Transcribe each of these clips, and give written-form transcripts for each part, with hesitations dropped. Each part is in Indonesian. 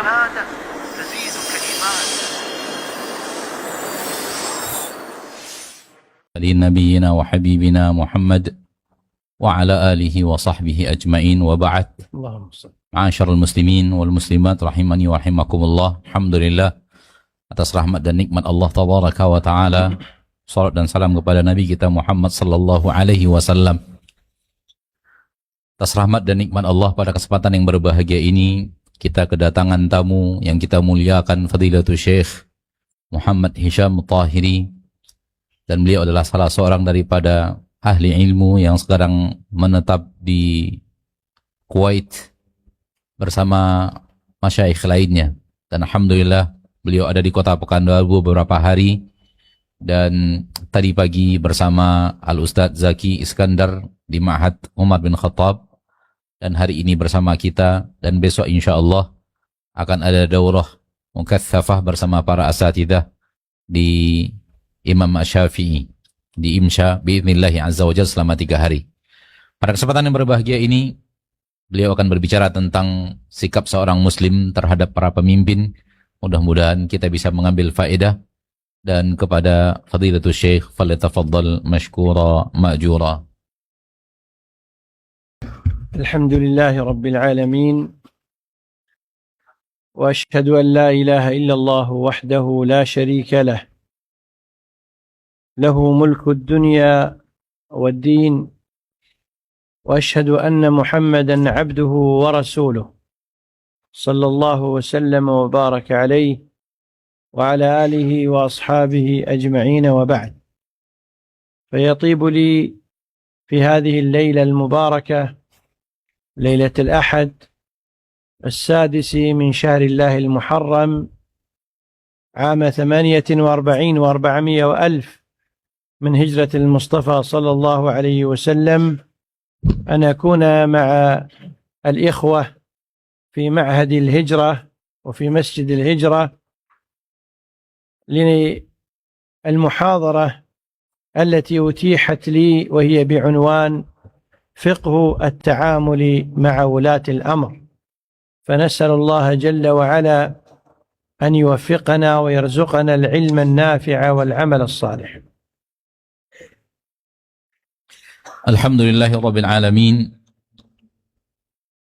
شهادة تزيدك إيمانا. لنبينا وحبيبنا محمد وعلى آله وصحبه أجمعين وبعد. Ma'asyiral muslimin wal muslimat rahimani wa rahimakumullah. Alhamdulillah atas rahmat dan nikmat Allah tabaraka wa taala. Salat dan salam kepada Nabi kita Muhammad sallallahu alaihi wasallam. Atas rahmat dan nikmat Allah pada kesempatan yang berbahagia ini kita kedatangan tamu yang kita muliakan, Fadilatul Syekh Muhammad Hisham Tahiri, dan beliau adalah salah seorang daripada ahli ilmu yang sekarang menetap di Kuwait bersama masyayikh lainnya. Dan alhamdulillah beliau ada di kota Pekanbaru beberapa hari, dan tadi pagi bersama Al-Ustadz Zaki Iskandar di Ma'had Umar bin Khattab, dan hari ini bersama kita, dan besok insyaallah akan ada daurah mukatsafah bersama para asatidzah di Imam Asy-Syafi'i di IMSA biidznillah azza wajalla selama 3 hari. Pada kesempatan yang berbahagia ini beliau akan berbicara tentang sikap seorang muslim terhadap para pemimpin. Mudah-mudahan kita bisa mengambil faedah. Dan kepada Fadilatul Syekh, falyatafaddal mashkura ma'jura. Alhamdulillahi Rabbil Alamin. Wa ashhadu an la ilaha illallah wahdahu la sharika lah. Lahu mulku ad-dunya wad-din. وأشهد أن محمدا عبده ورسوله صلى الله وسلم وبارك عليه وعلى آله وأصحابه أجمعين، وبعد. فيطيب لي في هذه الليلة المباركة، ليلة الأحد 6 من شهر الله المحرم عام 48 و400 وألف من هجرة المصطفى صلى الله عليه وسلم أن أكون مع الإخوة في معهد الهجرة وفي مسجد الهجرة للمحاضرة التي أتيحت لي، وهي بعنوان فقه التعامل مع ولاة الأمر. فنسأل الله جل وعلا أن يوفقنا ويرزقنا العلم النافع والعمل الصالح. Alhamdulillahirabbil alamin.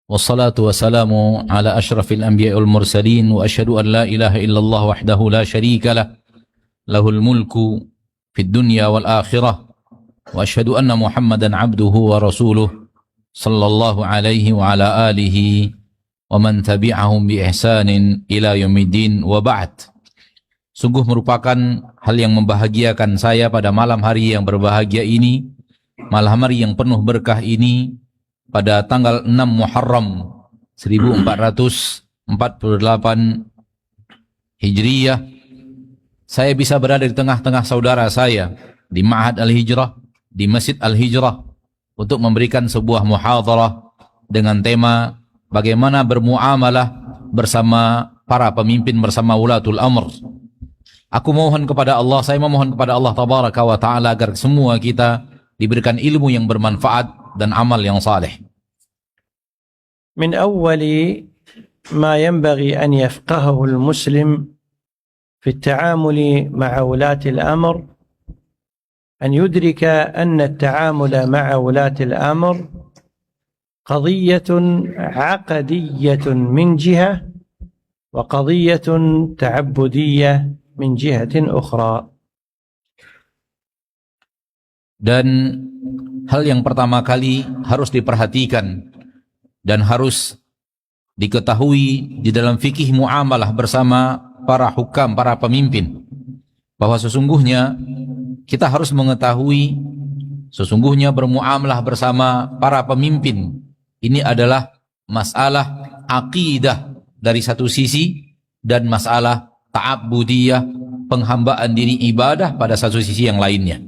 Wassalatu wassalamu ala asyrafil anbiya'i wal mursalin, wa asyhadu an la ilaha illallah wahdahu la syarika lah, lahul mulku fid dunya wal akhirah, wa asyhadu anna Muhammadan abduhu wa rasuluh sallallahu alaihi wa ala alihi wa man tabi'ahum bi ihsanin ila yaumiddin, wa ba'd. Sungguh merupakan hal yang membahagiakan saya pada malam hari yang berbahagia ini, malam hari yang penuh berkah ini, pada tanggal 6 Muharram 1448 Hijriyah, saya bisa berada di tengah-tengah saudara saya di Ma'had Al-Hijrah, di Masjid Al-Hijrah, untuk memberikan sebuah muhadharah dengan tema bagaimana bermuamalah bersama para pemimpin, bersama ulatul amr. Aku mohon kepada Allah, saya memohon kepada Allah tabaraka wa ta'ala agar semua kita diberikan ilmu yang bermanfaat dan amal yang saleh. من أول ما ينبغي أن يفقهه المسلم في التعامل مع ولاة الأمر أن يدرك أن التعامل مع ولاة الأمر قضية عقدية من جهة، وقضية تعبدية من جهة أخرى. Dan hal yang pertama kali harus diperhatikan dan harus diketahui di dalam fikih muamalah bersama para hukam, para pemimpin, bahwa sesungguhnya kita harus mengetahui sesungguhnya bermuamalah bersama para pemimpin ini adalah masalah akidah dari satu sisi, dan masalah ta'abbudiyah, penghambaan diri ibadah pada satu sisi yang lainnya.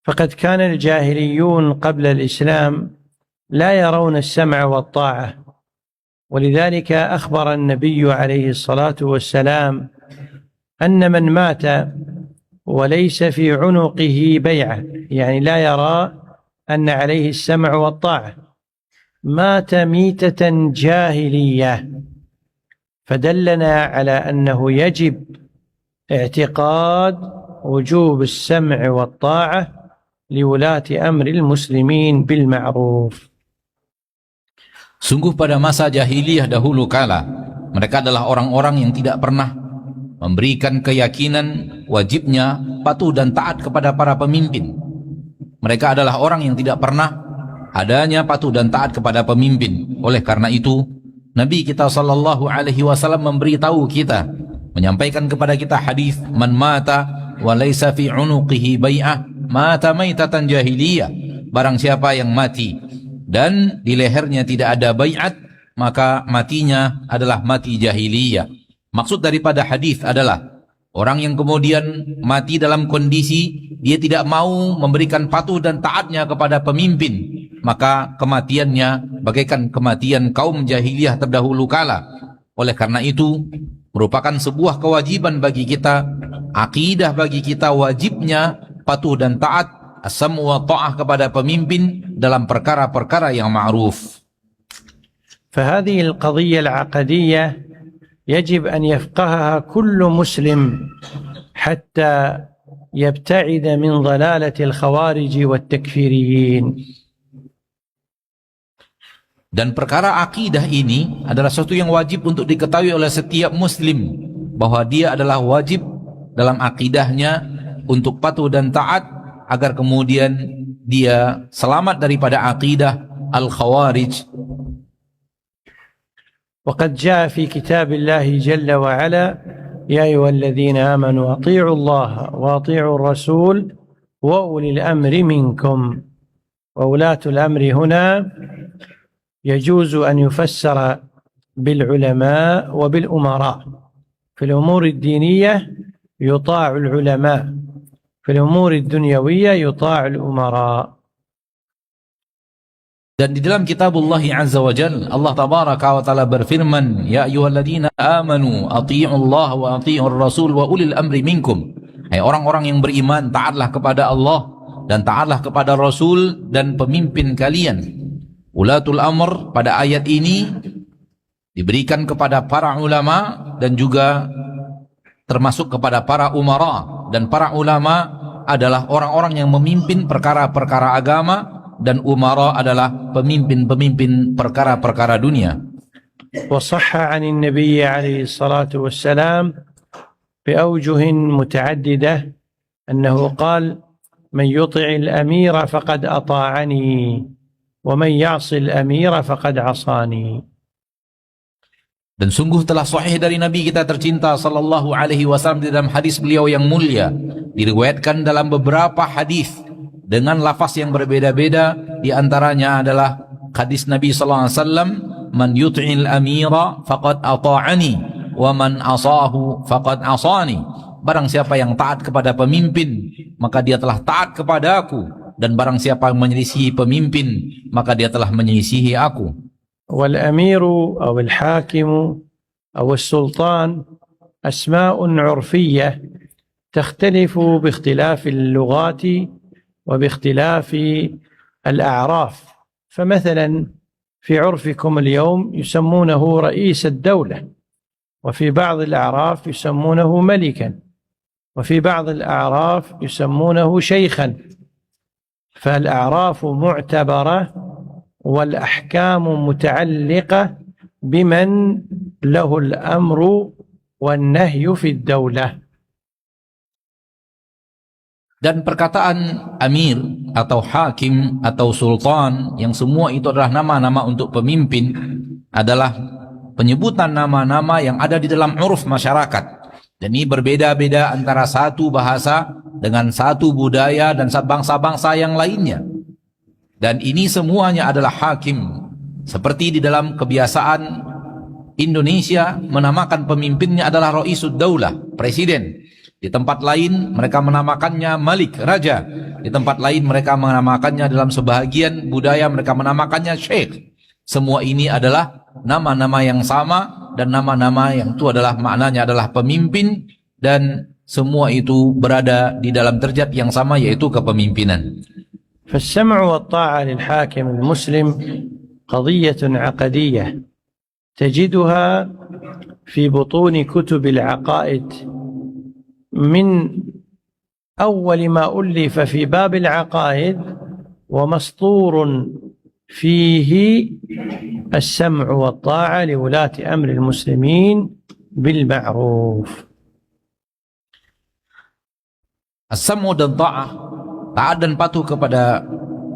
فقد كان الجاهليون قبل الإسلام لا يرون السمع والطاعة، ولذلك أخبر النبي عليه الصلاة والسلام أن من مات وليس في عنقه بيعة، يعني لا يرى أن عليه السمع والطاعة، مات ميتة جاهلية. فدلنا على أنه يجب اعتقاد وجوب السمع والطاعة لولاة أمر المسلمين بالمعروف. Sungguh pada masa jahiliyah dahulu kala, mereka adalah orang-orang yang tidak pernah memberikan keyakinan wajibnya patuh dan taat kepada para pemimpin. Mereka adalah orang yang tidak pernah adanya patuh dan taat kepada pemimpin. Oleh karena itu, Nabi kita sallallahu alaihi wasallam memberitahu kita, menyampaikan kepada kita hadis, "Man mata wa laisa fi unuqihi bai'ah, mata maitatan jahiliyah." Barang siapa yang mati dan di lehernya tidak ada bai'at, maka matinya adalah mati jahiliyah. Maksud daripada hadis adalah orang yang kemudian mati dalam kondisi dia tidak mau memberikan patuh dan taatnya kepada pemimpin, maka kematiannya bagaikan kematian kaum jahiliyah terdahulu kala. Oleh karena itu, merupakan sebuah kewajiban bagi kita, akidah bagi kita wajibnya patuh dan taat, as-sam'u wa ta'ah kepada pemimpin dalam perkara-perkara yang ma'ruf. فهذه القضية العقدية يجب أن يفقهها كل مسلم حتى يبتعد من ضلالة الخوارج والتكفيريين. Dan perkara akidah ini adalah sesuatu yang wajib untuk diketahui oleh setiap muslim, bahwa dia adalah wajib dalam akidahnya untuk patuh dan taat, agar kemudian dia selamat daripada akidah al-khawarij. وقد جاء في كتاب الله جل وعلا: يا أيها الذين آمنوا أطيعوا الله وأطيعوا الرسول وأولي الأمر منكم. وولاة الأمر هنا يجوز أن يفسر بالعلماء وبالأمراء. في الأمور الدينية يطاع العلماء، في الأمور الدنيوية يطاع الأمراء. Dan di dalam kitabullah azza wa jalla, Allah tabaraka wa ta'ala berfirman, "Ya ayyuhalladzina amanu athi'ullaha wa athi'ur rasul wa ulil amri minkum." Hai orang-orang yang beriman, taatlah kepada Allah dan taatlah kepada Rasul dan pemimpin kalian. Ulatul amr pada ayat ini diberikan kepada para ulama dan juga termasuk kepada para umara. Dan para ulama adalah orang-orang yang memimpin perkara-perkara agama, dan umara adalah pemimpin-pemimpin perkara-perkara dunia. وصح عن النبي عليه الصلاة والسلام بأوجه متعددة أنه قال: من يطع الأمير فقد أطاعني ومن يعصي الأمير فقد عصاني. Dan sungguh telah sahih dari Nabi kita tercinta sallallahu alaihi wasallam di dalam hadis beliau yang mulia, diriwayatkan dalam beberapa hadis dengan lafaz yang berbeda-beda. Di antaranya adalah hadis Nabi sallallahu alaihi wasallam, "Man yut'il amira faqad ata'ani wa man asahu faqad asani." Barang siapa yang taat kepada pemimpin, maka dia telah taat kepada aku, dan barang siapa yang menyelisihi pemimpin, maka dia telah menyelisihi aku. والأمير أو الحاكم أو السلطان أسماء عرفية تختلف باختلاف اللغات وباختلاف الأعراف. فمثلا في عرفكم اليوم يسمونه رئيس الدولة، وفي بعض الأعراف يسمونه ملكا، وفي بعض الأعراف يسمونه شيخا. فالأعراف معتبرة والأحكام متعلقة بمن له الأمر والنهي في الدولة. Dan perkataan amir atau hakim atau sultan, yang semua itu adalah nama-nama untuk pemimpin, adalah penyebutan nama-nama yang ada di dalam uruf masyarakat. Dan ini berbeda-beda antara satu bahasa dengan satu budaya dan bangsa-bangsa yang lainnya. Dan ini semuanya adalah hakim. Seperti di dalam kebiasaan Indonesia, menamakan pemimpinnya adalah Raisud Daulah, presiden. Di tempat lain mereka menamakannya Malik, raja. Di tempat lain mereka menamakannya, dalam sebahagian budaya mereka menamakannya Syekh. Semua ini adalah nama-nama yang sama, dan nama-nama yang itu adalah maknanya adalah pemimpin, dan semua itu berada di dalam derajat yang sama, yaitu kepemimpinan. فالسمع والطاعة للحاكم المسلم قضية عقدية تجدها في بطون كتب العقائد من أول ما ألف في باب العقائد ومسطور فيه السمع والطاعة لولاة أمر المسلمين بالمعروف. As-sam'u dan ta'ah, taat dan patuh kepada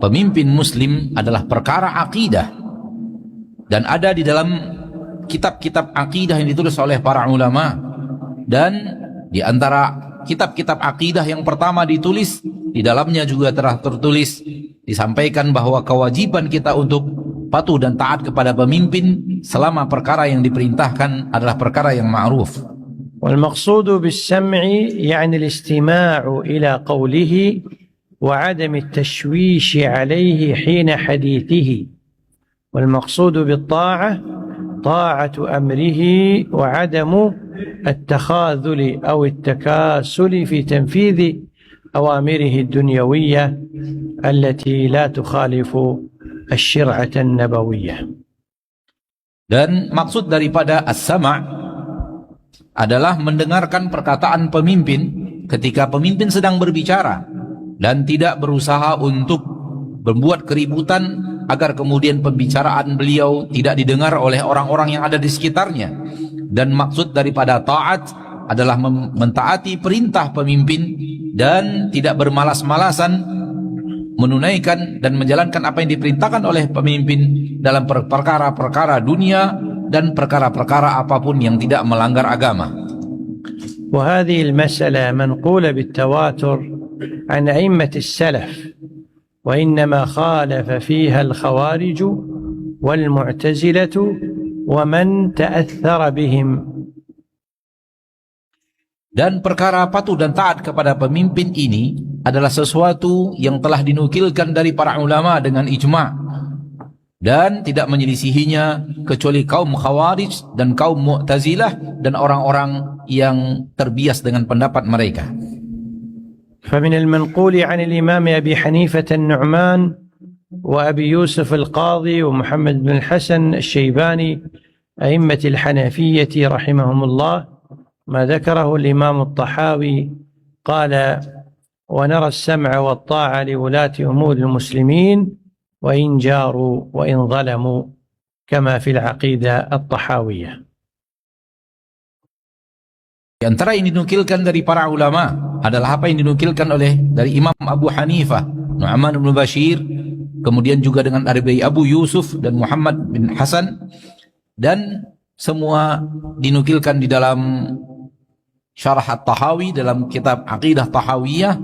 pemimpin muslim adalah perkara akidah, dan ada di dalam kitab-kitab akidah yang ditulis oleh para ulama. Dan di antara kitab-kitab akidah yang pertama ditulis, di dalamnya juga telah tertulis, disampaikan bahwa kewajiban kita untuk patuh dan taat kepada pemimpin selama perkara yang diperintahkan adalah perkara yang ma'ruf. والمقصود بالسمع يعني الاستماع إلى قوله وعدم التشويش عليه حين حديثه. والمقصود بالطاعة طاعة أمره وعدم التخاذل أو التكاسل في تنفيذ أوامره الدنيوية التي لا تخالف الشرعة النبوية. Dan maksud daripada as-sama' adalah mendengarkan perkataan pemimpin ketika pemimpin sedang berbicara, dan tidak berusaha untuk membuat keributan agar kemudian pembicaraan beliau tidak didengar oleh orang-orang yang ada di sekitarnya. Dan maksud daripada taat adalah mentaati perintah pemimpin dan tidak bermalas-malasan menunaikan dan menjalankan apa yang diperintahkan oleh pemimpin dalam perkara-perkara dunia dan perkara-perkara apapun yang tidak melanggar agama. وهذه المسألة منقولة بالتواتر عن أئمة السلف، وإنما خالف فيها الخوارج والمعتزلة ومن تأثر بهم. Dan perkara patuh dan taat kepada pemimpin ini adalah sesuatu yang telah dinukilkan dari para ulama dengan ijma', dan tidak menyelisihinya kecuali kaum Khawarij dan kaum Mu'tazilah dan orang-orang yang terbias dengan pendapat mereka. فمن المنقول عن الإمام أبي حنيفة النعمان وأبي يوسف القاضي ومحمد بن الحسن الشيباني أئمة الحنفية رحمهم الله ما ذكره الإمام الطحاوي قال: ونرى السمع والطاعة لولاة أمور المسلمين وإن جاروا وإن ظلموا كما في العقيدة الطحاوية. Di antara yang dinukilkan dari para ulama adalah apa yang dinukilkan dari Imam Abu Hanifah, Nu'man bin Bashir, kemudian juga dengan dari Abu Yusuf dan Muhammad bin Hasan, dan semua dinukilkan di dalam Syarah At-Tahawi, dalam kitab Aqidah Tahawiyah,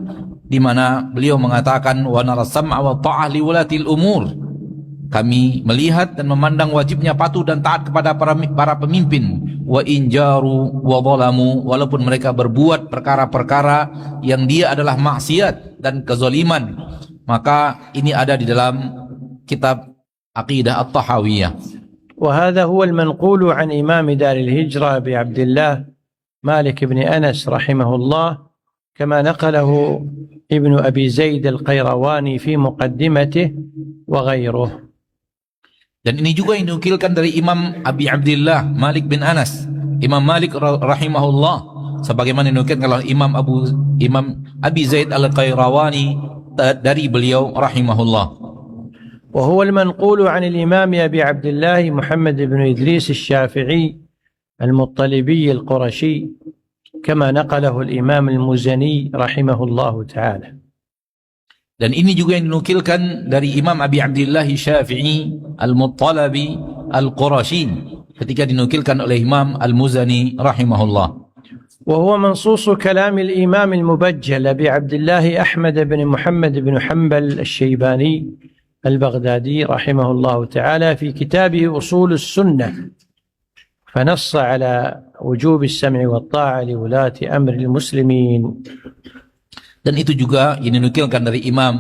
di mana beliau mengatakan wa naras sam'a wa ta'ah li wulatil umur. Kami melihat dan memandang wajibnya patuh dan taat kepada para pemimpin, wa injaru wa zalamu, walaupun mereka berbuat perkara-perkara yang dia adalah maksiat dan kezaliman. Maka ini ada di dalam kitab Aqidah At-Tahawiyah. وهذا هو المنقول عن إمام دار الهجرة أبي عبد الله مالك بن أنس رحمه الله، كما نقله ابن أبي زيد القيرواني في مقدمته وغيره. Dan ini juga yang dinukilkan dari Imam Abi Abdillah Malik bin Anas, Imam Malik rahimahullah, sebagaimana dinukilkan oleh Imam Abi Zaid al-Qayrawani dari beliau rahimahullah. وهو المنقول عن الإمام أبي عبد الله محمد بن إدريس الشافعي المطلبي القرشي، كما نقله الإمام المزني رحمه الله تعالى. Dan ini juga yang dinukilkan dari Imam Abi Abdillah Syafi'i Al-Muttalabi Al-Qurashi, ketika dinukilkan oleh Imam Al-Muzani rahimahullah. وهو منصوص كلام الإمام المبجل أبي عبد الله أحمد بن محمد بن حنبل الشيباني البغدادي رحمه الله تعالى في كتابه أصول السنة، فنص على وجوب السمع والطاعة لولاة أمر المسلمين. Dan itu juga yang dinukilkan dari Imam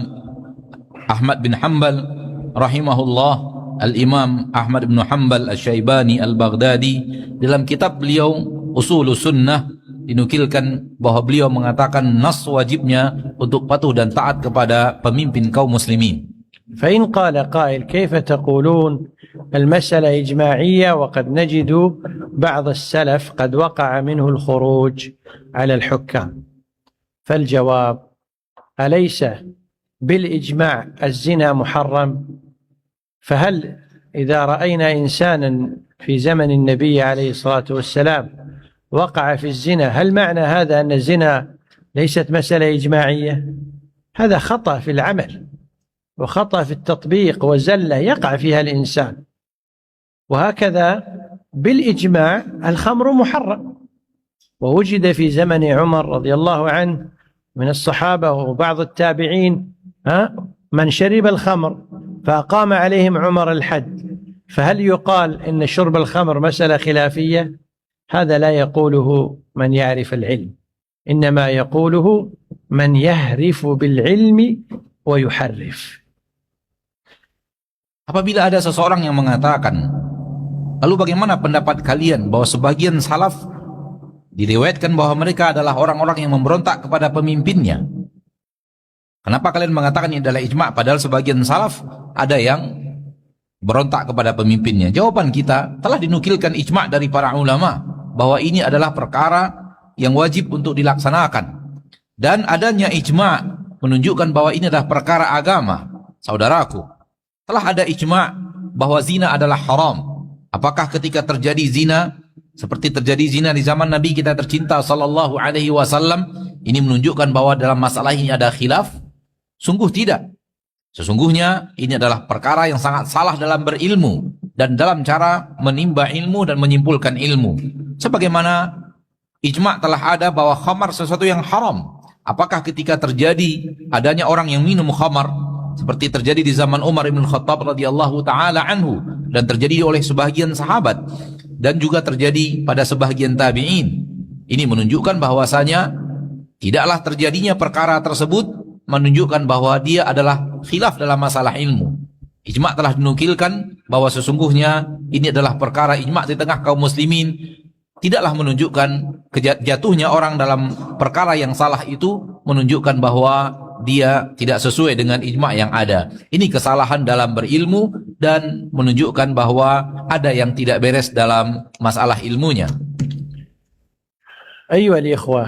Ahmad bin Hanbal rahimahullah, Al-Imam Ahmad bin Hanbal Al-Syaibani Al-Baghdadi, dalam kitab beliau Usulus Sunnah, dinukilkan bahwa beliau mengatakan nas wajibnya untuk patuh dan taat kepada pemimpin kaum muslimin. فإن قال قائل: كيف تقولون المسألة إجماعية وقد نجد بعض السلف قد وقع منه الخروج على الحكام. فالجواب: أليس بالإجماع الزنا محرم؟ فهل إذا رأينا إنسانا في زمن النبي عليه الصلاة والسلام وقع في الزنا، هل معنى هذا أن الزنا ليست مسألة إجماعية؟ هذا خطأ في العمل وخطأ في التطبيق وزلة يقع فيها الإنسان. وهكذا بالإجماع الخمر محرم، ووجد في زمن عمر رضي الله عنه من الصحابة وبعض التابعين من شرب الخمر فأقام عليهم عمر الحد. فهل يقال إن شرب الخمر مسألة خلافية؟ هذا لا يقوله من يعرف العلم، إنما يقوله من يهرف بالعلم ويحرف. Apabila ada seseorang yang mengatakan, lalu bagaimana pendapat kalian bahwa sebagian salaf diriwayatkan bahwa mereka adalah orang-orang yang memberontak kepada pemimpinnya? Kenapa kalian mengatakan ini adalah ijma' padahal sebagian salaf ada yang berontak kepada pemimpinnya? Jawaban kita, telah dinukilkan ijma' dari para ulama bahwa ini adalah perkara yang wajib untuk dilaksanakan. Dan adanya ijma' menunjukkan bahwa ini adalah perkara agama. Saudaraku, telah ada ijma' bahwa zina adalah haram. Apakah ketika terjadi zina seperti terjadi zina di zaman Nabi kita tercinta sallallahu alaihi wasallam ini menunjukkan bahwa dalam masalah ini ada khilaf? Sungguh tidak. Sesungguhnya ini adalah perkara yang sangat salah dalam berilmu dan dalam cara menimba ilmu dan menyimpulkan ilmu. Sebagaimana ijma' telah ada bahwa khamar sesuatu yang haram. Apakah ketika terjadi adanya orang yang minum khamar seperti terjadi di zaman Umar bin Khattab radhiyallahu taala anhu dan terjadi oleh sebagian sahabat dan juga terjadi pada sebagian tabi'in, ini menunjukkan bahwasanya tidaklah terjadinya perkara tersebut menunjukkan bahwa dia adalah khilaf dalam masalah ilmu. Ijma' telah dinukilkan bahwa sesungguhnya ini adalah perkara ijma' di tengah kaum muslimin, tidaklah menunjukkan jatuhnya orang dalam perkara yang salah itu menunjukkan bahwa dia tidak sesuai dengan ijma' yang ada. Ini kesalahan dalam berilmu dan menunjukkan bahwa ada yang tidak beres dalam masalah ilmunya. أيها الإخوة،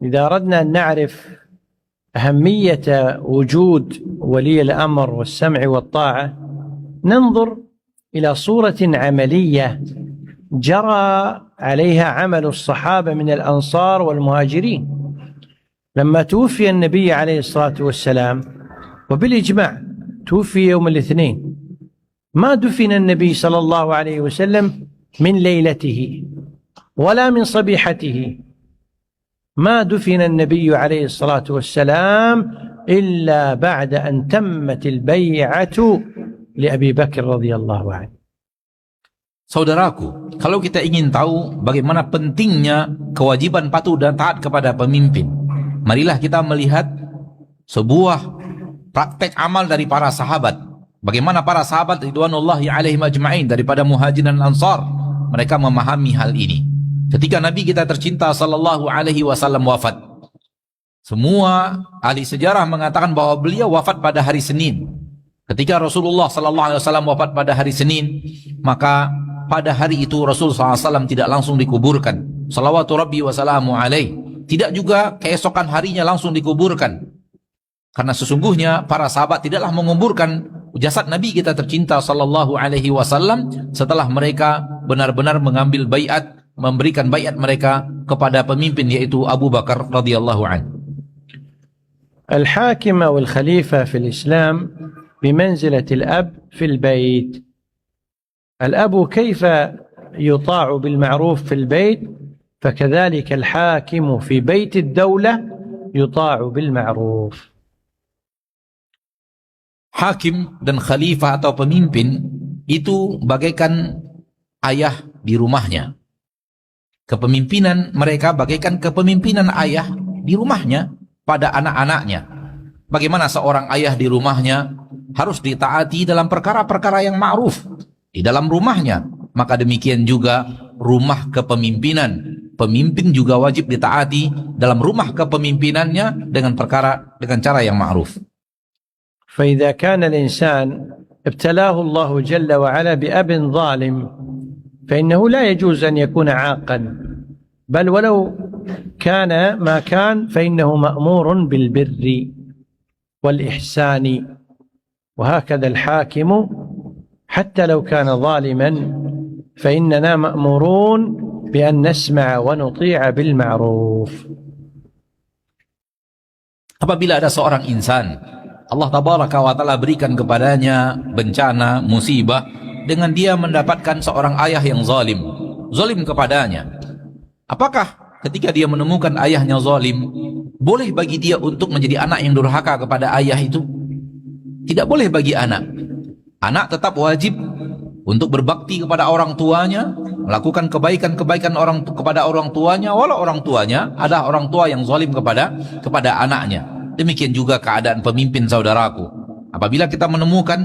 إذا أردنا أن نعرف أهمية وجود ولي الأمر والسمع والطاعة ننظر إلى صورة عملية جرى عليها عمل الصحابة من الأنصار والمهاجرين. لما توفي النبي عليه الصلاة والسلام وبالإجماع توفي يوم الاثنين، ما دفن النبي صلى الله عليه وسلم من ليلته ولا من صبيحته، ما دفن النبي عليه الصلاة والسلام إلا بعد أن تمت البيعة لأبي بكر رضي الله عنه. Saudaraku, kalau kita ingin tahu bagaimana pentingnya kewajiban patuh dan taat kepada pemimpin, marilah kita melihat sebuah praktek amal dari para sahabat. Bagaimana para sahabat ridwanullahi alaihim ajma'in daripada muhajirin dan ansar, mereka memahami hal ini. Ketika Nabi kita tercinta sallallahu alaihi wasallam wafat, semua ahli sejarah mengatakan bahwa beliau wafat pada hari Senin. Ketika Rasulullah sallallahu alaihi wasallam wafat pada hari Senin, maka pada hari itu Rasulullah SAW tidak langsung dikuburkan. Salawatu Rabbi wa salamu alaih. Tidak juga keesokan harinya langsung dikuburkan. Karena sesungguhnya para sahabat tidaklah menguburkan jasad Nabi kita tercinta sallallahu alaihi wasallam setelah mereka benar-benar mengambil baiat, memberikan baiat mereka kepada pemimpin yaitu Abu Bakar radhiyallahu anhu. الحاكم والخليفة في الإسلام بمنزلة الأب في البيت. الأب كيف يطاع بالمعروف في البيت فكذلك الحاكم في بيت الدولة يطاع بالمعروف. Hakim dan khalifah atau pemimpin itu bagaikan ayah di rumahnya. Kepemimpinan mereka bagaikan kepemimpinan ayah di rumahnya pada anak-anaknya. Bagaimana seorang ayah di rumahnya harus ditaati dalam perkara-perkara yang ma'ruf di dalam rumahnya, maka demikian juga rumah kepemimpinan. Pemimpin juga wajib ditaati dalam rumah kepemimpinannya dengan cara yang ma'ruf. فإذا كان الإنسان ابتلاه الله جل وعلا بأب ظالم فإنه لا يجوز أن يكون عاقا، بل ولو كان ما كان فإنه مأمور بالبر والإحسان. وهكذا الحاكم حتى لو كان ظالما فإننا مأمورون بأن نسمع ونطيع بالمعروف. Apabila ada seorang insan, Allah Tabaraka wa Ta'ala berikan kepadanya bencana, musibah, dengan dia mendapatkan seorang ayah yang zalim kepadanya. Apakah ketika dia menemukan ayahnya zalim, boleh bagi dia untuk menjadi anak yang durhaka kepada ayah itu? Tidak boleh bagi anak. Anak tetap wajib untuk berbakti kepada orang tuanya, melakukan kebaikan-kebaikan kepada orang tuanya, walau orang tuanya ada orang tua yang zalim kepada anaknya. Demikian juga keadaan pemimpin, saudaraku. Apabila kita menemukan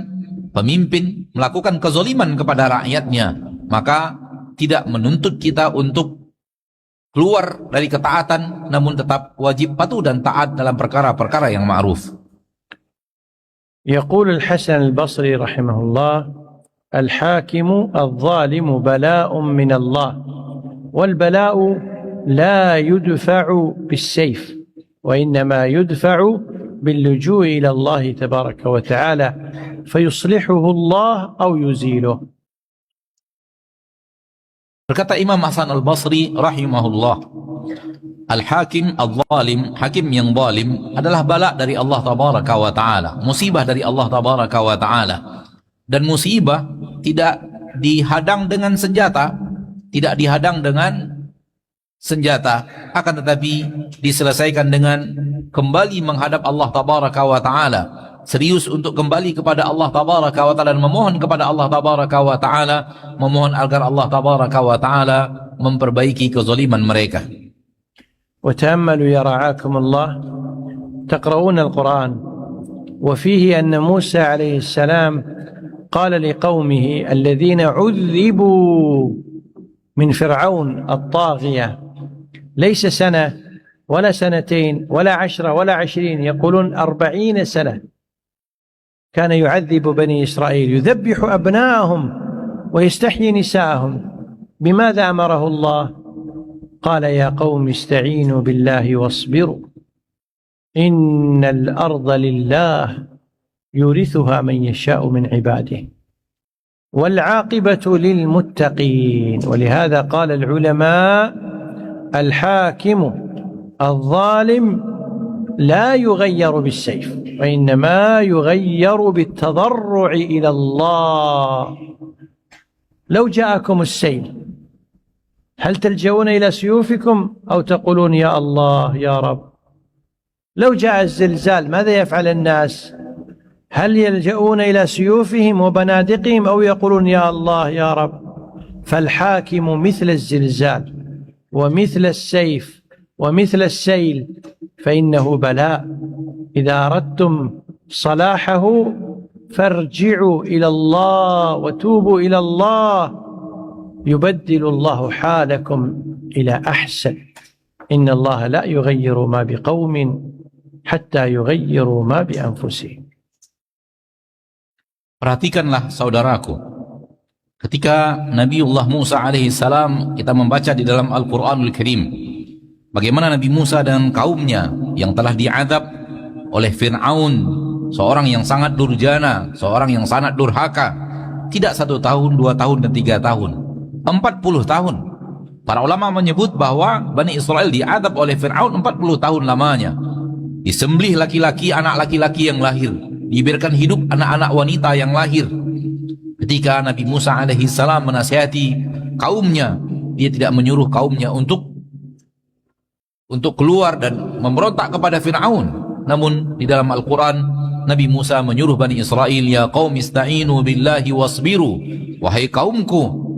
pemimpin melakukan kezaliman kepada rakyatnya, maka tidak menuntut kita untuk keluar dari ketaatan, namun tetap wajib patuh dan taat dalam perkara-perkara yang ma'ruf. يقول الحسن البصري رحمه الله: الحاكم الظالم بلاء من الله، والبلاء لا يدفع بالسيف، وإنما يدفع باللجوء إلى الله تبارك وتعالى فيصلحه الله أو يزيله. Berkata Imam Hasan al-Basri rahimahullah, al-hakim al-zalim, hakim yang zalim adalah bala dari Allah Tabaraka wa Ta'ala, musibah dari Allah Tabaraka wa Ta'ala. Dan musibah tidak dihadang dengan senjata, akan tetapi diselesaikan dengan kembali menghadap Allah Tabaraka wa Ta'ala, serius untuk kembali kepada Allah Tabaraka wa Ta'ala dan memohon kepada Allah Tabaraka wa Ta'ala, memohon agar Allah Tabaraka wa Ta'ala memperbaiki kezaliman mereka. وتأملوا يا رعاكم الله، تقرؤون القرآن وفيه أن موسى عليه السلام قال لقومه الذين عذبوا من فرعون الطاغية، ليس سنة ولا سنتين ولا 10 ولا 20، يقولون 40 سنة كان يعذب بني إسرائيل، يذبح أبناءهم ويستحيي نساءهم. بماذا أمره الله؟ قال: يا قوم استعينوا بالله واصبروا إن الأرض لله يورثها من يشاء من عباده والعاقبة للمتقين. ولهذا قال العلماء: الحاكم الظالم لا يغير بالسيف، وإنما يغير بالتضرع إلى الله. لو جاءكم السيل هل تلجؤون إلى سيوفكم أو تقولون يا الله يا رب؟ لو جاء الزلزال ماذا يفعل الناس؟ هل يلجؤون إلى سيوفهم وبنادقهم أو يقولون يا الله يا رب؟ فالحاكم مثل الزلزال ومثل السيف ومثل السيل، فإنه بلاء. إذا أردتم صلاحه فارجعوا إلى الله وتوبوا إلى الله، يبدل الله حالكم إلى أحسن. إن الله لا يغير ما بقوم حتى يغيروا ما بأنفسهم. Perhatikanlah saudaraku, ketika Nabiullah Musa alaihi salam, kita membaca di dalam Al-Quranul Karim bagaimana Nabi Musa dan kaumnya yang telah diazab oleh Fir'aun, seorang yang sangat durjana, seorang yang sangat durhaka, tidak 1 tahun, 2 tahun, dan 3 tahun, 40 tahun. Para ulama menyebut bahwa Bani Israel diazab oleh Fir'aun 40 tahun lamanya. Disembelih laki-laki, anak laki-laki yang lahir, dibiarkan hidup anak-anak wanita yang lahir. Ketika Nabi Musa alaihi salam menasihati kaumnya, dia tidak menyuruh kaumnya untuk keluar dan memberontak kepada Fir'aun. Namun di dalam Al-Quran, Nabi Musa menyuruh Bani Israel, ya qaum ista'inu billahi wasbiru, wahai kaumku,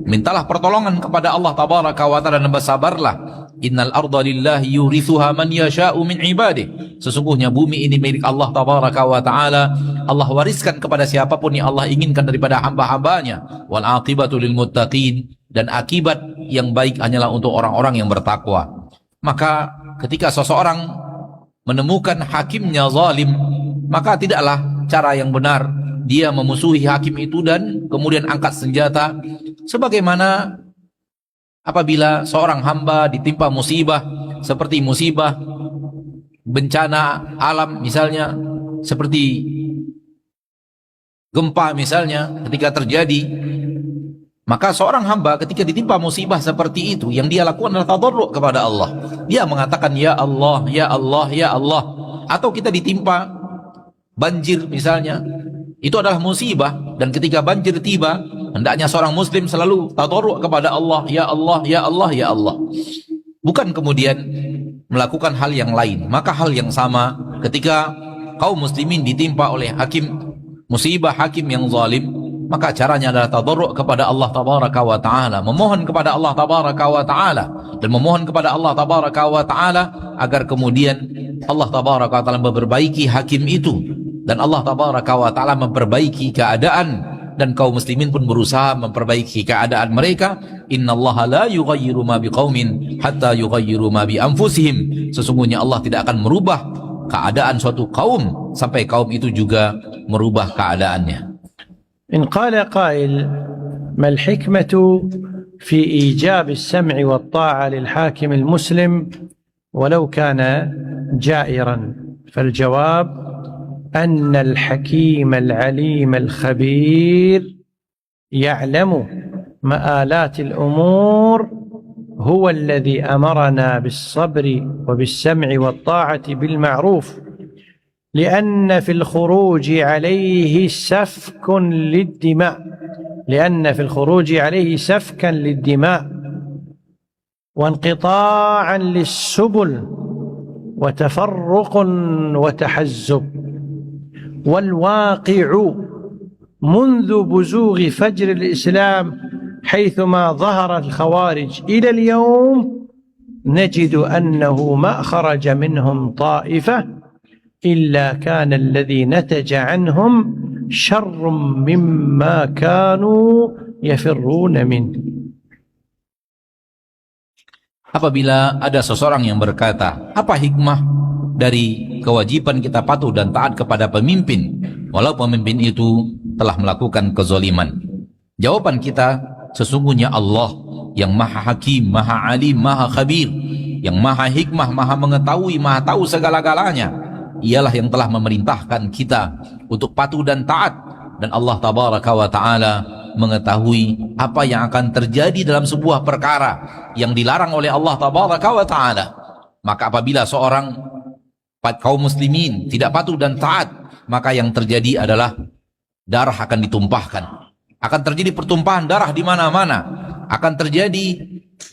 mintalah pertolongan kepada Allah Tabaraka wa Ta'ala dan bersabarlah. Innal arda lillahi yurithuha man yasha'u min ibadih. Sesungguhnya bumi ini milik Allah Tabaraka wa Ta'ala. Allah wariskan kepada siapapun yang Allah inginkan daripada hamba-hambanya. Wal aqibatu lil muttaqin. Dan akibat yang baik hanyalah untuk orang-orang yang bertakwa. Maka ketika seseorang menemukan hakimnya zalim, maka tidaklah cara yang benar dia memusuhi hakim itu dan kemudian angkat senjata, sebagaimana apabila seorang hamba ditimpa musibah seperti musibah bencana alam misalnya, seperti gempa misalnya ketika terjadi, maka seorang hamba ketika ditimpa musibah seperti itu, yang dia lakukan adalah tadarru' kepada Allah. Dia mengatakan ya Allah, ya Allah, ya Allah. Atau kita ditimpa banjir misalnya, itu adalah musibah, dan ketika banjir tiba hendaknya seorang muslim selalu tadarru' kepada Allah, ya Allah, ya Allah, ya Allah, bukan kemudian melakukan hal yang lain. Maka hal yang sama ketika kaum muslimin ditimpa oleh hakim, musibah hakim yang zalim, maka caranya adalah tadarru' kepada Allah tabaraka wa ta'ala, memohon kepada Allah tabaraka wa ta'ala, dan memohon kepada Allah tabaraka wa ta'ala agar kemudian Allah tabaraka wa ta'ala memperbaiki hakim itu, dan Allah tabaraka wa ta'ala memperbaiki keadaan, dan kaum muslimin pun berusaha memperbaiki keadaan mereka. Innallaha la yughayyiru ma biqaumin hatta yughayyiru ma bi anfusihim. Sesungguhnya Allah tidak akan merubah keadaan suatu kaum sampai kaum itu juga merubah keadaannya. إن قال قائل ما الحكمة في إيجاب السمع والطاعة للحاكم المسلم ولو كان جائرا؟ فالجواب أن الحكيم العليم الخبير يعلم مآلات الأمور هو الذي أمرنا بالصبر وبالسمع والطاعة بالمعروف، لأن في الخروج عليه سفك للدماء، وانقطاعا للسبل وتفرق وتحزب. والواقع منذ بزوغ فجر الإسلام حيثما ظهر الخوارج إلى اليوم نجد أنه ما خرج منهم طائفة إلا كان الذي نتج عنهم شر مما كانوا يفرون منه. Apabila ada seseorang yang berkata, apa hikmah dari kewajiban kita patuh dan taat kepada pemimpin walau pemimpin itu telah melakukan kezaliman? Jawaban kita, sesungguhnya Allah yang maha hakim, maha alim, maha khabir, yang maha hikmah, maha mengetahui, maha tahu segala-galanya, ialah yang telah memerintahkan kita untuk patuh dan taat. Dan Allah tabaraka wa ta'ala mengetahui apa yang akan terjadi dalam sebuah perkara yang dilarang oleh Allah tabaraka wa ta'ala. Maka apabila seorang kaum muslimin tidak patuh dan taat, maka yang terjadi adalah darah akan ditumpahkan, akan terjadi pertumpahan darah di mana-mana, akan terjadi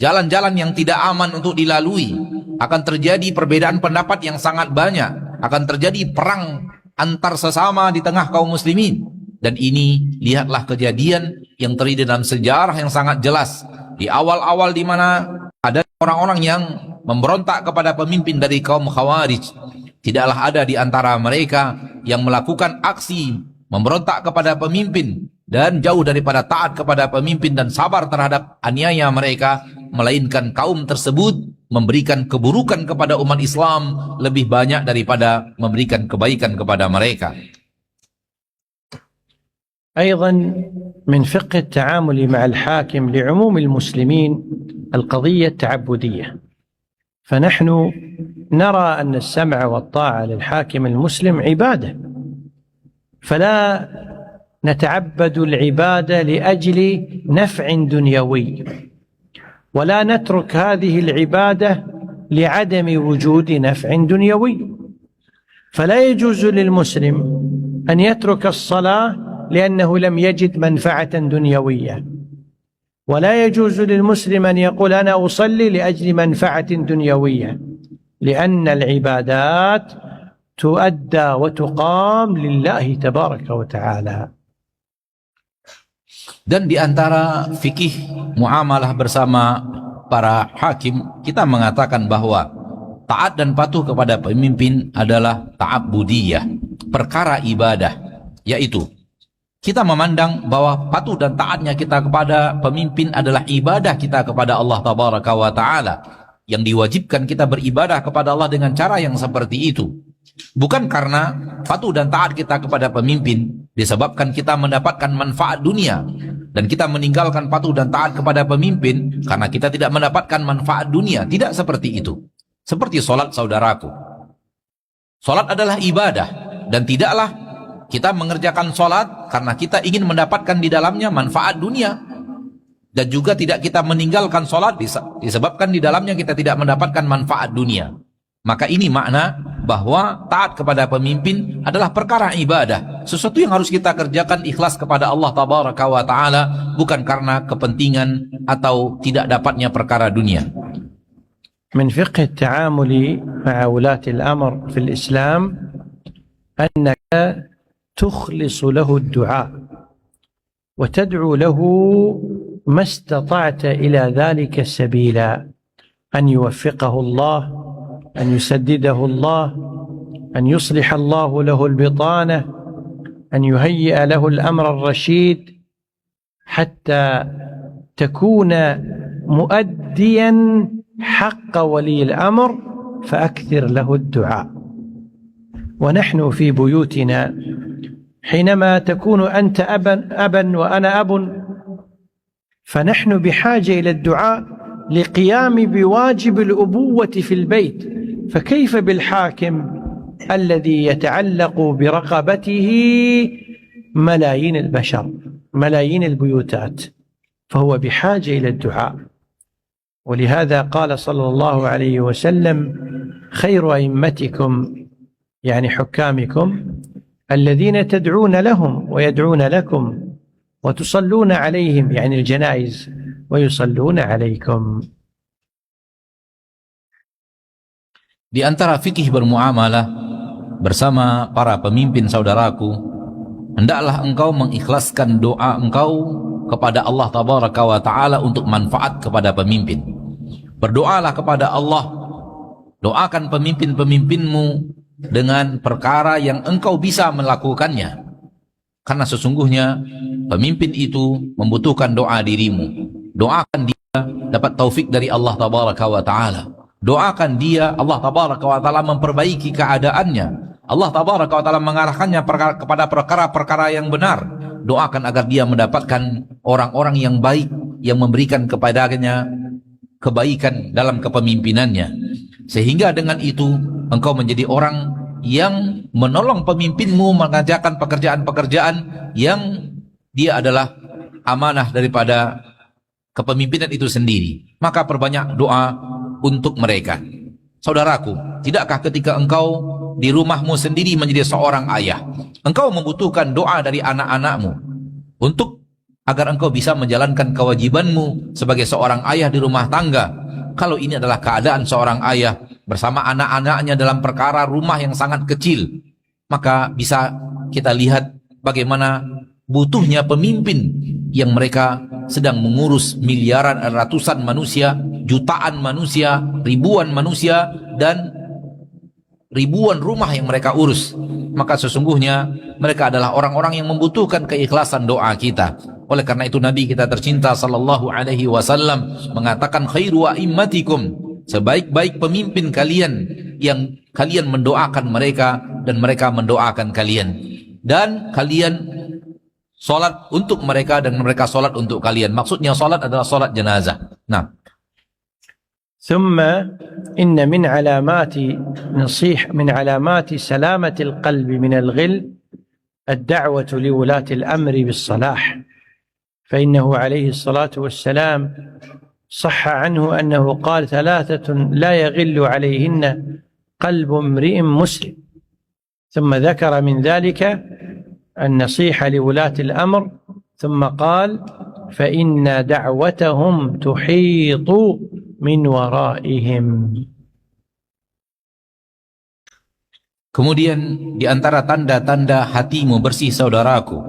jalan-jalan yang tidak aman untuk dilalui, akan terjadi perbedaan pendapat yang sangat banyak, akan terjadi perang antar sesama di tengah kaum muslimin. Dan ini lihatlah kejadian yang terjadi dalam sejarah yang sangat jelas di awal-awal, di mana ada orang-orang yang memberontak kepada pemimpin dari kaum Khawarij. Tidaklah ada di antara mereka yang melakukan aksi memberontak kepada pemimpin dan jauh daripada taat kepada pemimpin dan sabar terhadap aniaya mereka, melainkan kaum tersebut memberikan keburukan kepada umat Islam lebih banyak daripada memberikan kebaikan kepada mereka. أيضا من فقه التعامل مع الحاكم لعموم المسلمين القضية التعبدية، فنحن نرى أن السمع والطاعة للحاكم المسلم عبادة، فلا نتعبد العبادة لأجل نفع دنيوي، ولا نترك هذه العبادة لعدم وجود نفع دنيوي. فلا يجوز للمسلم أن يترك الصلاة لأنه لم يجد منفعة دنيوية، ولا يجوز للمسلم أن يقول أنا أصلي لأجل منفعة دنيوية، لأن العبادات تؤدى وتقام لله تبارك وتعالى. Dan di antara fikih muamalah bersama para hakim, kita mengatakan bahwa taat dan patuh kepada pemimpin adalah ta'abbudiyah, perkara ibadah, yaitu kita memandang bahwa patuh dan taatnya kita kepada pemimpin adalah ibadah kita kepada Allah tabaraka wa ta'ala, yang diwajibkan kita beribadah kepada Allah dengan cara yang seperti itu. Bukan karena patuh dan taat kita kepada pemimpin disebabkan kita mendapatkan manfaat dunia, dan kita meninggalkan patuh dan taat kepada pemimpin karena kita tidak mendapatkan manfaat dunia. Tidak seperti itu. Seperti solat, saudaraku. Solat adalah ibadah, dan tidaklah kita mengerjakan solat karena kita ingin mendapatkan di dalamnya manfaat dunia, dan juga tidak kita meninggalkan solat disebabkan di dalamnya kita tidak mendapatkan manfaat dunia. Maka ini makna bahwa taat kepada pemimpin adalah perkara ibadah, sesuatu yang harus kita kerjakan ikhlas kepada Allah Tabaraka wa Ta'ala, bukan karena kepentingan atau tidak dapatnya perkara dunia. من فقه التعامل مع ولاة الأمر في الإسلام أنك تخلص له الدعاء وتدعو له ما استطعت إلى ذلك سبيلا، أن يوفقه الله، أن يسدده الله، أن يصلح الله له البطانة، أن يهيئ له الأمر الرشيد، حتى تكون مؤديا حق ولي الأمر، فأكثر له الدعاء. ونحن في بيوتنا حينما تكون أنت أبا وأنا أب، فنحن بحاجة إلى الدعاء لقيام بواجب الأبوة في البيت، فكيف بالحاكم الذي يتعلق برقبته ملايين البشر، ملايين البيوتات، فهو بحاجة إلى الدعاء. ولهذا قال صلى الله عليه وسلم: خير أئمتكم يعني حكامكم الذين تدعون لهم ويدعون لكم وتصلون عليهم يعني الجنائز ويصلون عليكم. Di antara fikih bermuamalah bersama para pemimpin, saudaraku, hendaklah engkau mengikhlaskan doa engkau kepada Allah Tabaraka wa Ta'ala untuk manfaat kepada pemimpin. Berdoalah kepada Allah, doakan pemimpin-pemimpinmu dengan perkara yang engkau bisa melakukannya, karena sesungguhnya pemimpin itu membutuhkan doa dirimu. Doakan dia dapat taufik dari Allah Tabaraka wa Ta'ala. Doakan dia, Allah Tabaraka wa Ta'ala memperbaiki keadaannya, Allah Tabaraka wa Ta'ala mengarahkannya kepada perkara-perkara yang benar. Doakan agar dia mendapatkan orang-orang yang baik yang memberikan kepadanya kebaikan dalam kepemimpinannya, sehingga dengan itu engkau menjadi orang yang menolong pemimpinmu mengerjakan pekerjaan-pekerjaan yang dia adalah amanah daripada kepemimpinan itu sendiri. Maka perbanyak doa untuk mereka. Saudaraku, tidakkah ketika engkau di rumahmu sendiri menjadi seorang ayah, engkau membutuhkan doa dari anak-anakmu untuk agar engkau bisa menjalankan kewajibanmu sebagai seorang ayah di rumah tangga? Kalau ini adalah keadaan seorang ayah bersama anak-anaknya dalam perkara rumah yang sangat kecil, maka bisa kita lihat bagaimana butuhnya pemimpin yang mereka sedang mengurus miliaran, ratusan manusia, jutaan manusia, ribuan manusia, dan ribuan rumah yang mereka urus. Maka sesungguhnya mereka adalah orang-orang yang membutuhkan keikhlasan doa kita. Oleh karena itu Nabi kita tercinta sallallahu alaihi wasallam mengatakan, khairu a'immatikum, sebaik-baik pemimpin kalian yang kalian mendoakan mereka dan mereka mendoakan kalian, dan kalian salat untuk mereka dan mereka salat untuk kalian. Maksudnya salat adalah salat jenazah. Nah, ثم إن من علامات سلامة القلب من الغل الدعوة لولاة الأمر بالصلاح، فإنه عليه الصلاة والسلام صح عنه أنه قال: ثلاثة لا يغل عليهن قلب امرئ مسلم. ثم ذكر من ذلك النصيحة لولاة الأمر، ثم قال: فإن دعوتهم تحيط من ورائهم. Kemudian di antara tanda-tanda hatimu bersih, saudaraku,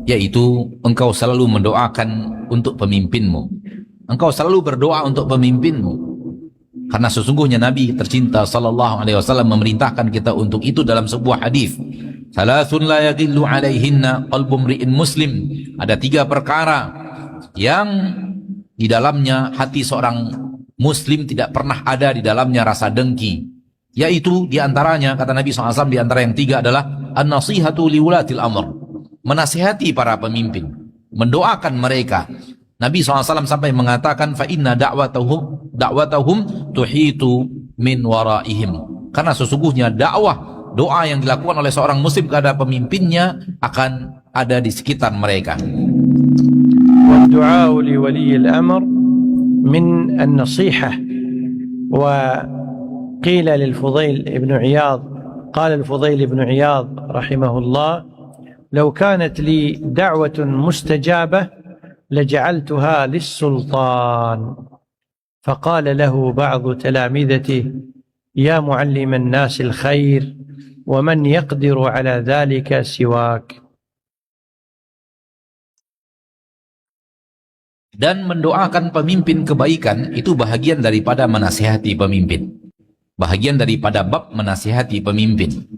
yaitu engkau selalu mendoakan untuk pemimpinmu. Engkau selalu berdoa untuk pemimpinmu, karena sesungguhnya Nabi tercinta sallallahu alaihi wasallam memerintahkan kita untuk itu dalam sebuah hadis. Salasun la yaghillu alaihinna qalbu mri'in muslim. Ada 3 perkara yang di dalamnya hati seorang muslim tidak pernah ada di dalamnya rasa dengki, Yaitu diantaranya, kata Nabi SAW, diantara yang 3 adalah an-nasihatu liwulatil amr, menasihati para pemimpin, mendoakan mereka. Nabi SAW sampai mengatakan, fa inna da'watahum tuhitu min waraihim, karena sesungguhnya dakwah, doa yang dilakukan oleh seorang muslim kepada pemimpinnya akan ada di sekitar mereka. والدعاء لولي الأمر من النصيحة. وقيل للفضيل بن عياض، قال الفضيل بن عياض رحمه الله: لو كانت لي دعوة مستجابة لجعلتها للسلطان. فقال له بعض تلامذته: يا معلم الناس الخير ومن يقدر على ذلك سواك. Dan mendoakan pemimpin kebaikan itu bahagian daripada menasihati pemimpin, bahagian daripada bab menasihati pemimpin.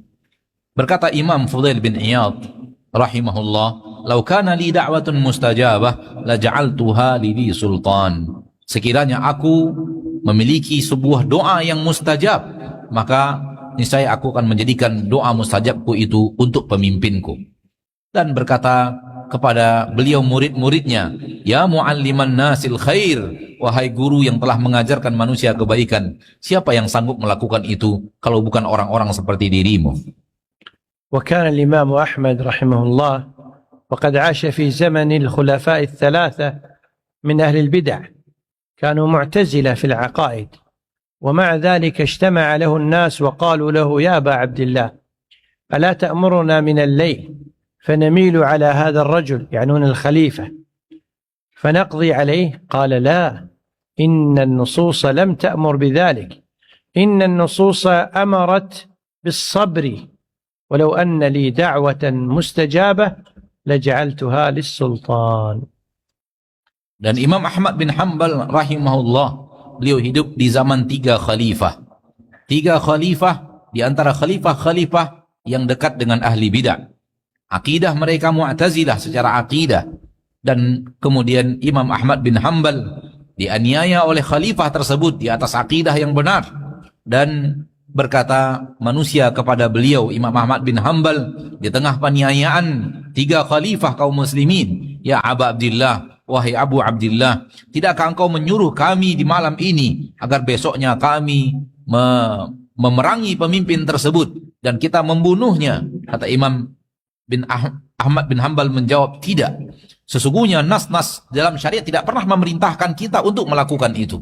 Berkata Imam Fudail bin Iyad rahimahullah, "Lau kana li da'watun mustajabah la ja'altuha li sultan." Sekiranya aku memiliki sebuah doa yang mustajab, maka niscaya aku akan menjadikan doa mustajabku itu untuk pemimpinku. Dan berkata kepada beliau murid-muridnya, "Ya mualliman nasil khair," wahai guru yang telah mengajarkan manusia kebaikan, siapa yang sanggup melakukan itu kalau bukan orang-orang seperti dirimu? وكان الإمام أحمد رحمه الله وقد عاش في زمن الخلفاء الثلاثة من أهل البدع، كانوا معتزلة في العقائد، ومع ذلك اجتمع له الناس وقالوا له: يا أبا عبد الله، ألا تأمرنا من الليل فنميل على هذا الرجل، يعنون الخليفة، فنقضي عليه؟ قال: لا، إن النصوص لم تأمر بذلك، إن النصوص أمرت بالصبر، ولو أن لي دعوة مستجابة لجعلتها للسلطان. Dan Imam Ahmad bin Hanbal rahimahullah, beliau hidup di zaman 3 khalifah. 3 khalifah, di antara khalifah-khalifah yang dekat dengan ahli bidah. Akidah mereka Mu'tazilah secara akidah. Dan kemudian Imam Ahmad bin Hanbal dianiaya oleh khalifah tersebut di atas akidah yang benar. Dan berkata manusia kepada beliau, Imam Ahmad bin Hanbal, di tengah peniayaan 3 khalifah kaum muslimin, "Ya Aba Abdillah, wahai Abu Abdillah, tidakkah engkau menyuruh kami di malam ini agar besoknya kami memerangi pemimpin tersebut dan kita membunuhnya?" Kata Imam Ahmad bin Hanbal menjawab, "Tidak. Sesungguhnya nas-nas dalam syariat tidak pernah memerintahkan kita untuk melakukan itu.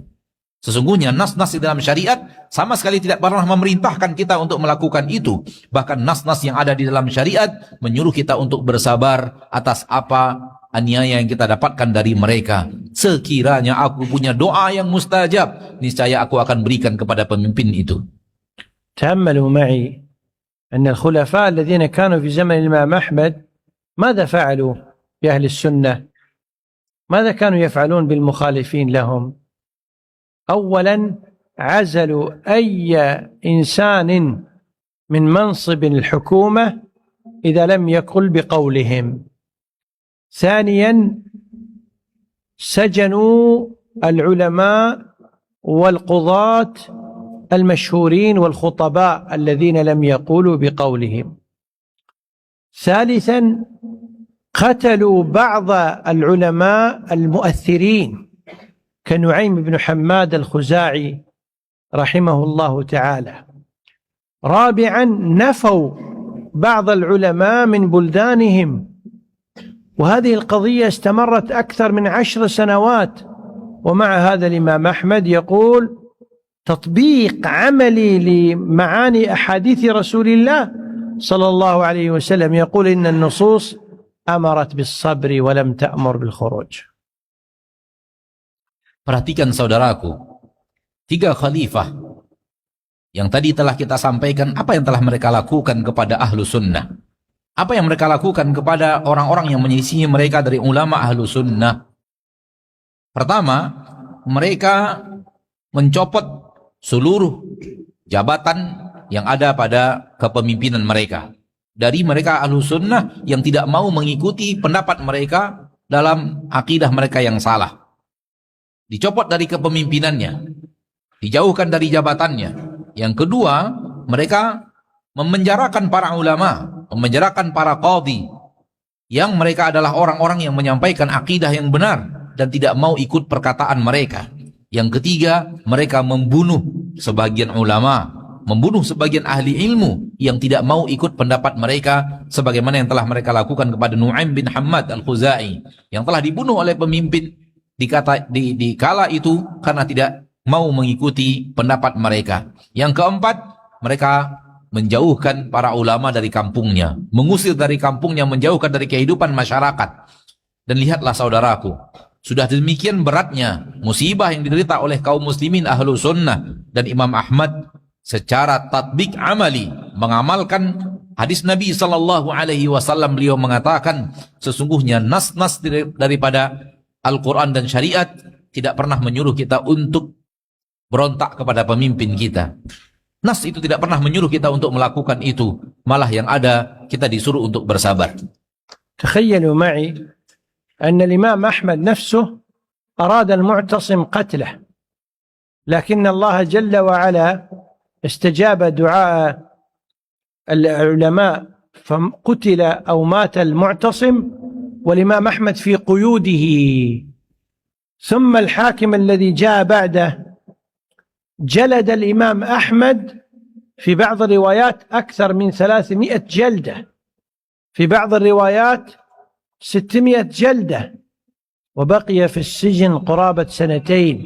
Sesungguhnya nas-nas di dalam syariat sama sekali tidak pernah memerintahkan kita untuk melakukan itu. Bahkan nas-nas yang ada di dalam syariat menyuruh kita untuk bersabar atas apa aniaya yang kita dapatkan dari mereka. Sekiranya aku punya doa yang mustajab, niscaya aku akan berikan kepada pemimpin itu." تأملوا معي أن الخلفاء الذين كانوا في زمن الإمام أحمد ماذا فعلوا بأهل السنة؟ ماذا كانوا يفعلون بالمخالفين لهم؟ أولا عزلوا أي إنسان من منصب الحكومة إذا لم يقل بقولهم. ثانيا سجنوا العلماء والقضاة المشهورين والخطباء الذين لم يقولوا بقولهم. ثالثا قتلوا بعض العلماء المؤثرين كنعيم بن حماد الخزاعي رحمه الله تعالى. رابعا نفوا بعض العلماء من بلدانهم، وهذه القضية استمرت أكثر من 10 سنوات، ومع هذا الإمام أحمد يقول تطبيق عملي لمعاني أحاديث رسول الله صلى الله عليه وسلم، يقول إن النصوص أمرت بالصبر ولم تأمر بالخروج. Perhatikan saudaraku, 3 khalifah yang tadi telah kita sampaikan, apa yang telah mereka lakukan kepada ahlu sunnah? Apa yang mereka lakukan kepada orang-orang yang menyisihi mereka dari ulama ahlu sunnah? Pertama, mereka mencopot seluruh jabatan yang ada pada kepemimpinan mereka. Dari mereka ahlu sunnah yang tidak mau mengikuti pendapat mereka dalam akidah mereka yang salah. Dicopot dari kepemimpinannya, dijauhkan dari jabatannya. Yang kedua, mereka memenjarakan para ulama, memenjarakan para qadhi, yang mereka adalah orang-orang yang menyampaikan akidah yang benar dan tidak mau ikut perkataan mereka. Yang ketiga, mereka membunuh sebagian ulama, membunuh sebagian ahli ilmu yang tidak mau ikut pendapat mereka, sebagaimana yang telah mereka lakukan kepada Nu'aim bin Hammad al-Khuzai, yang telah dibunuh oleh pemimpin di kala itu karena tidak mau mengikuti pendapat mereka. Yang keempat, mereka menjauhkan para ulama dari kampungnya, mengusir dari kampungnya, menjauhkan dari kehidupan masyarakat. Dan lihatlah saudaraku, sudah demikian beratnya musibah yang diderita oleh kaum muslimin ahlu sunnah dan Imam Ahmad secara tatbik amali, mengamalkan hadis Nabi SAW. Beliau mengatakan, sesungguhnya nas-nas daripada Al-Quran dan syariat tidak pernah menyuruh kita untuk berontak kepada pemimpin kita. Nas itu tidak pernah menyuruh kita untuk melakukan itu, malah yang ada kita disuruh untuk bersabar. تخيلوا معي أن الإمام أحمد نفسه أراد المعتصم قتله، لكن الله جل وعلا استجاب دعاء العلماء فقتل أو مات المعتصم والإمام أحمد في قيوده. ثم الحاكم الذي جاء بعده جلد الإمام أحمد في بعض الروايات أكثر من 300 جلدة، في بعض الروايات 600 جلدة، وبقي في السجن قرابة 2 سنين.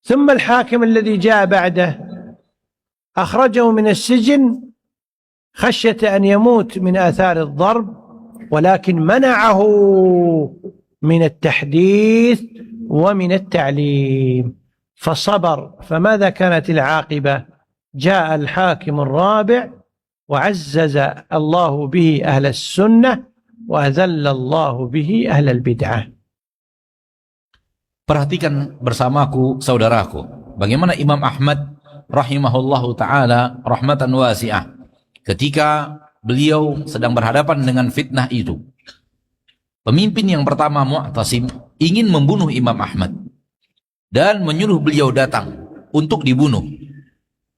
ثم الحاكم الذي جاء بعده أخرجه من السجن خشية أن يموت من آثار الضرب، ولكن منعه من التحديث ومن التعليم فصبر. فماذا كانت العاقبة؟ جاء الحاكم الرابع وعزز الله به أهل السنة وأذل الله به أهل البدعة. Perhatikan bersamaku saudaraku, bagaimana Imam Ahmad rahimahullahu ta'ala rahmatan wasi'ah ketika beliau sedang berhadapan dengan fitnah itu. Pemimpin yang pertama, Mu'tasim, ingin membunuh Imam Ahmad dan menyuruh beliau datang untuk dibunuh.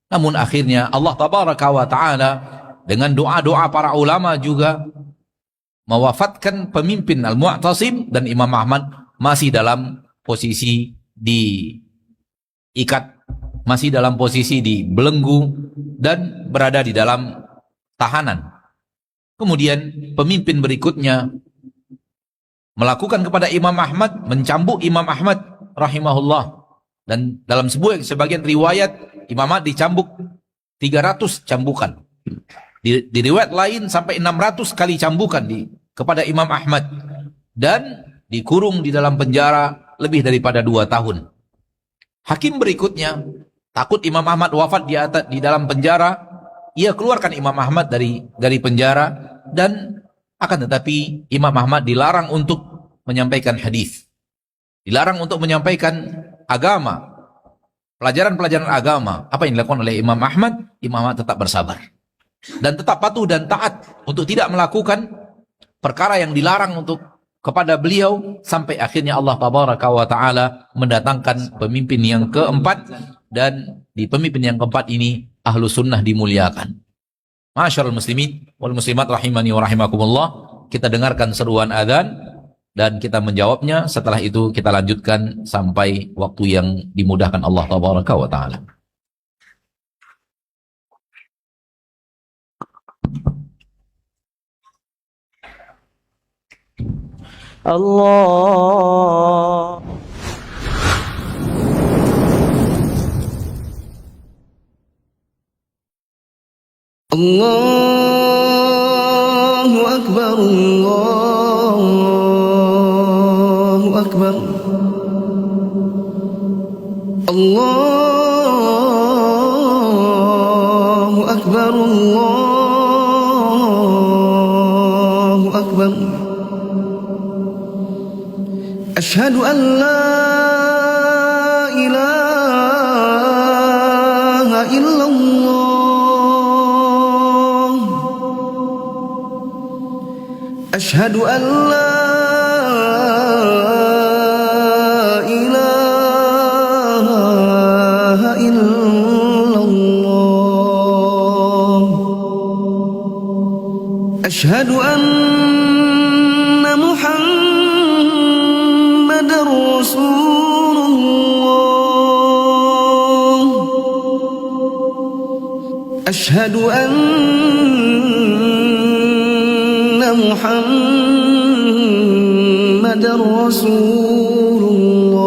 Namun akhirnya Allah tabaraka wa ta'ala dengan doa-doa para ulama juga mewafatkan pemimpin Al-Mu'tasim, dan Imam Ahmad masih dalam posisi diikat, masih dalam posisi dibelenggu dan berada di dalam tahanan. Kemudian pemimpin berikutnya melakukan kepada Imam Ahmad, mencambuk Imam Ahmad rahimahullah, dan dalam sebagian riwayat Imam Ahmad dicambuk 300 cambukan, di riwayat lain sampai 600 kali cambukan kepada Imam Ahmad, dan dikurung di dalam penjara lebih daripada 2 tahun. Hakim berikutnya takut Imam Ahmad wafat di dalam penjara, ia keluarkan Imam Ahmad dari penjara, dan akan tetapi Imam Ahmad dilarang untuk menyampaikan hadis, dilarang untuk menyampaikan agama, pelajaran-pelajaran agama. Apa yang dilakukan oleh Imam Ahmad? Imam Ahmad tetap bersabar dan tetap patuh dan taat untuk tidak melakukan perkara yang dilarang kepada beliau, sampai akhirnya Allah tabaraka wa ta'ala mendatangkan pemimpin yang keempat, dan di pemimpin yang keempat ini ahlu sunnah dimuliakan. Masyarul muslimin wal muslimat rahimani wa rahimakumullah, kita dengarkan seruan adzan dan kita menjawabnya. Setelah itu kita lanjutkan sampai waktu yang dimudahkan Allah tabaraka wa ta'ala. Allah. Allahu Akbar, Allahu Akbar, Allahu Akbar, Allahu Akbar. Ashhadu an la ilaha illallah, ashhadu an la ilaha illallah. أشهد أن محمدا رسول الله أشهد أن محمدا رسول الله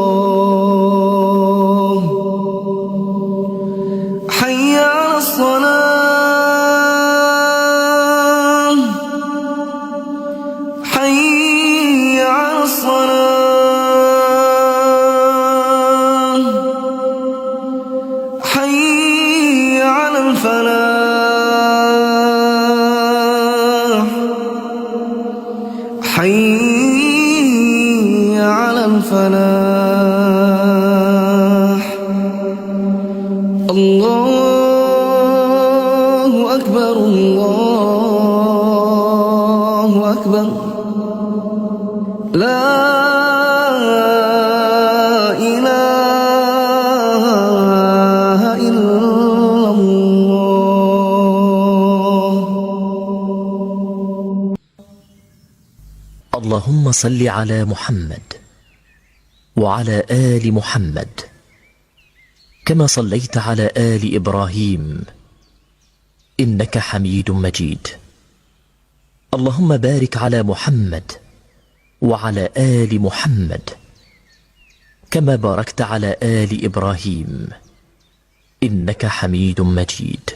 حي على الصلاة حي على الصلاة حي على الفلاح حي على الفلاح الله أكبر الله أكبر لا إله إلا الله. اللهم صل على محمد وعلى آل محمد كما صليت على آل إبراهيم إنك حميد مجيد. اللهم بارك على محمد وعلى آل محمد كما باركت على آل إبراهيم إنك حميد مجيد.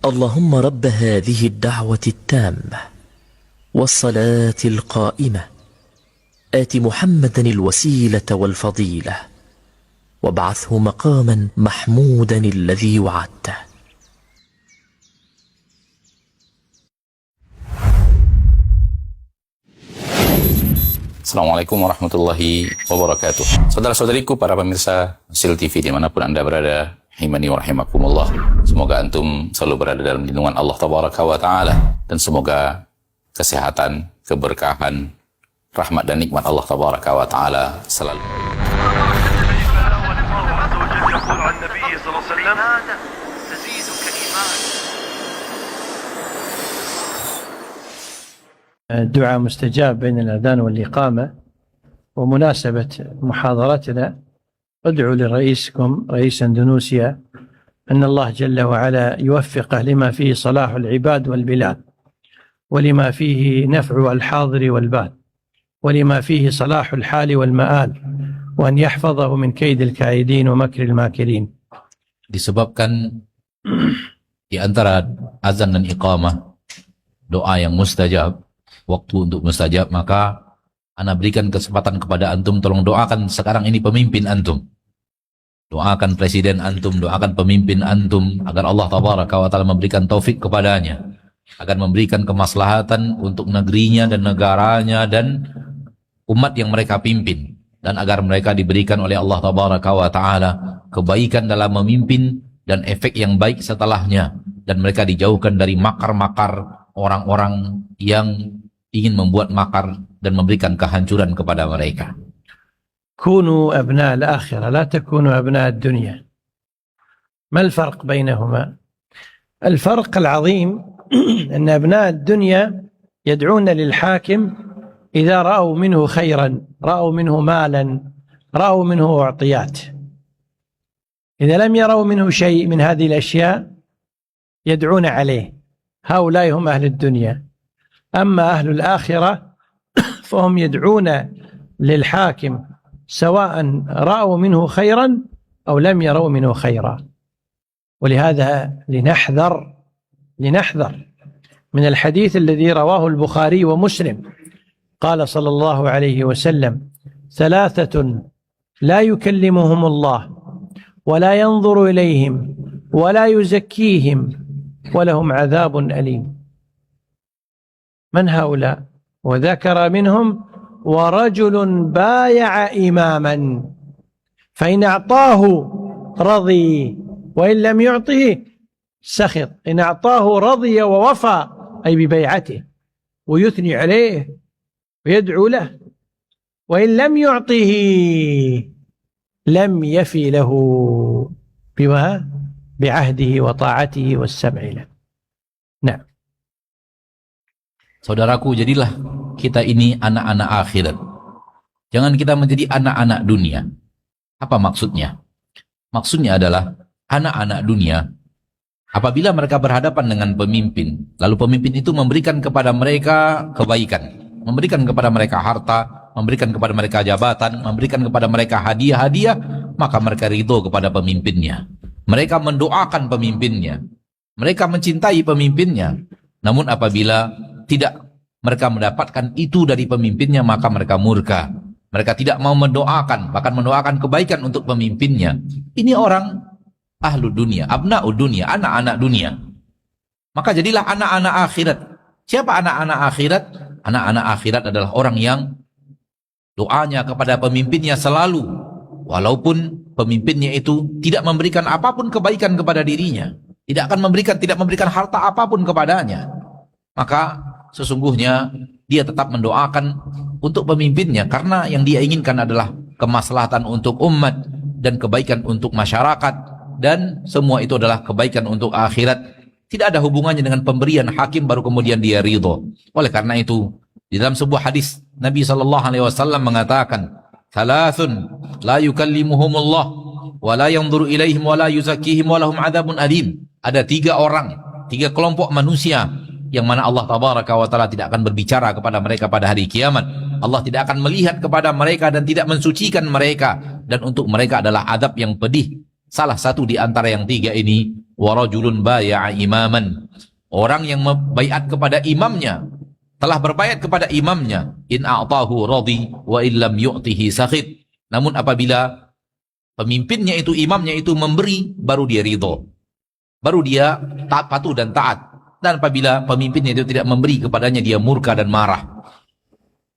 اللهم رب هذه الدعوة التامة والصلاة القائمة آت محمدا الوسيلة والفضيلة وابعثه مقاما محمودا الذي وعدته. Assalamualaikum warahmatullahi wabarakatuh. Saudara-saudariku, para pemirsa Sil TV dimanapun Anda berada, rahimani wa rahimakumullah. Semoga antum selalu berada dalam lindungan Allah Tabaraka wa Ta'ala, dan semoga kesehatan, keberkahan, rahmat dan nikmat Allah Tabaraka wa Ta'ala selalu. يقول عن النبي صلى الله عليه وسلم هذا تزيدك الإيمان. الدعاء مستجاب بين الأذان والإقامة. ومناسبة محاضرتنا ادعوا لرئيسكم رئيس اندونيسيا أن الله جل وعلا يوفقه لما فيه صلاح العباد والبلاد، ولما فيه نفع الحاضر والباد، ولما فيه صلاح الحال والمآل، وأن يحفظه من كيد الكائدين ومكر الماكرين. Disebabkan di antara azan dan iqamah doa yang mustajab, waktu untuk mustajab, maka ana berikan kesempatan kepada antum, tolong doakan sekarang ini pemimpin antum. Doakan presiden antum, doakan pemimpin antum agar Allah Tabaraka wa Ta'ala memberikan taufik kepadanya, agar memberikan kemaslahatan untuk negerinya dan negaranya dan umat yang mereka pimpin, dan agar mereka diberikan oleh Allah Tabaraka wa Ta'ala kebaikan dalam memimpin dan efek yang baik setelahnya, dan mereka dijauhkan dari makar-makar orang-orang yang ingin membuat makar dan memberikan kehancuran kepada mereka. كونوا أبناء الآخرة لا تكونوا أبناء الدنيا. ما الفرق بينهما؟ الفرق العظيم أن أبناء الدنيا يدعون للحاكم إذا رأوا منه خيرا، رأوا منه مالا، رأوا منه أعطيات. إذا لم يروا منه شيء من هذه الأشياء يدعون عليه. هؤلاء هم أهل الدنيا. أما أهل الآخرة فهم يدعون للحاكم سواء رأوا منه خيرا أو لم يروا منه خيرا. ولهذا لنحذر من الحديث الذي رواه البخاري ومسلم. قال صلى الله عليه وسلم: ثلاثة لا يكلمهم الله ولا ينظر إليهم ولا يزكيهم ولهم عذاب أليم. من هؤلاء؟ وذكر منهم: ورجل بايع إماما فإن أعطاه رضي وإن لم يعطه سخط. إن أعطاه رضي ووفى أي ببيعته ويثني عليه ويدعو له، وإن لم يعطه لم يفي له بعهده وطاعته والسمع له. نعم. Saudaraku, jadilah kita ini anak-anak akhirat. Jangan kita menjadi anak-anak dunia. Apa maksudnya? Maksudnya adalah anak-anak dunia, apabila mereka berhadapan dengan pemimpin, lalu pemimpin itu memberikan kepada mereka kebaikan, memberikan kepada mereka harta, memberikan kepada mereka jabatan, memberikan kepada mereka hadiah-hadiah, maka mereka ridho kepada pemimpinnya. Mereka mendoakan pemimpinnya. Mereka mencintai pemimpinnya. Namun apabila tidak mereka mendapatkan itu dari pemimpinnya, maka mereka murka. Mereka tidak mau mendoakan, bahkan mendoakan kebaikan untuk pemimpinnya. Ini orang ahlu dunia, abna'ud dunia, anak-anak dunia. Maka jadilah anak-anak akhirat. Siapa anak-anak akhirat? Anak-anak akhirat adalah orang yang doanya kepada pemimpinnya selalu, walaupun pemimpinnya itu tidak memberikan apapun kebaikan kepada dirinya, tidak memberikan harta apapun kepadanya, maka sesungguhnya dia tetap mendoakan untuk pemimpinnya, karena yang dia inginkan adalah kemaslahatan untuk umat dan kebaikan untuk masyarakat, dan semua itu adalah kebaikan untuk akhirat. Tidak ada hubungannya dengan pemberian hakim baru kemudian dia ridho. Oleh karena itu, di dalam sebuah hadis Nabi SAW mengatakan, "Thalathun la yukallimuhumullah wa la yanzuru ilaihim wa la yuzakkihim wa lahum adzabun alim." Ada 3 orang, 3 kelompok manusia yang mana Allah tabaraka wa taala tidak akan berbicara kepada mereka pada hari kiamat. Allah tidak akan melihat kepada mereka dan tidak mensucikan mereka, dan untuk mereka adalah adab yang pedih. Salah satu di antara yang 3 ini, warajulun baya'a imaman, orang yang membaiat kepada imamnya, telah berbaiat kepada imamnya, in a'tahu radhi wa illam yu'tihi sakhit. Namun apabila pemimpinnya itu, imamnya itu memberi, baru dia ridho, baru dia taat, patuh dan taat. Dan apabila pemimpinnya itu tidak memberi kepadanya, dia murka dan marah.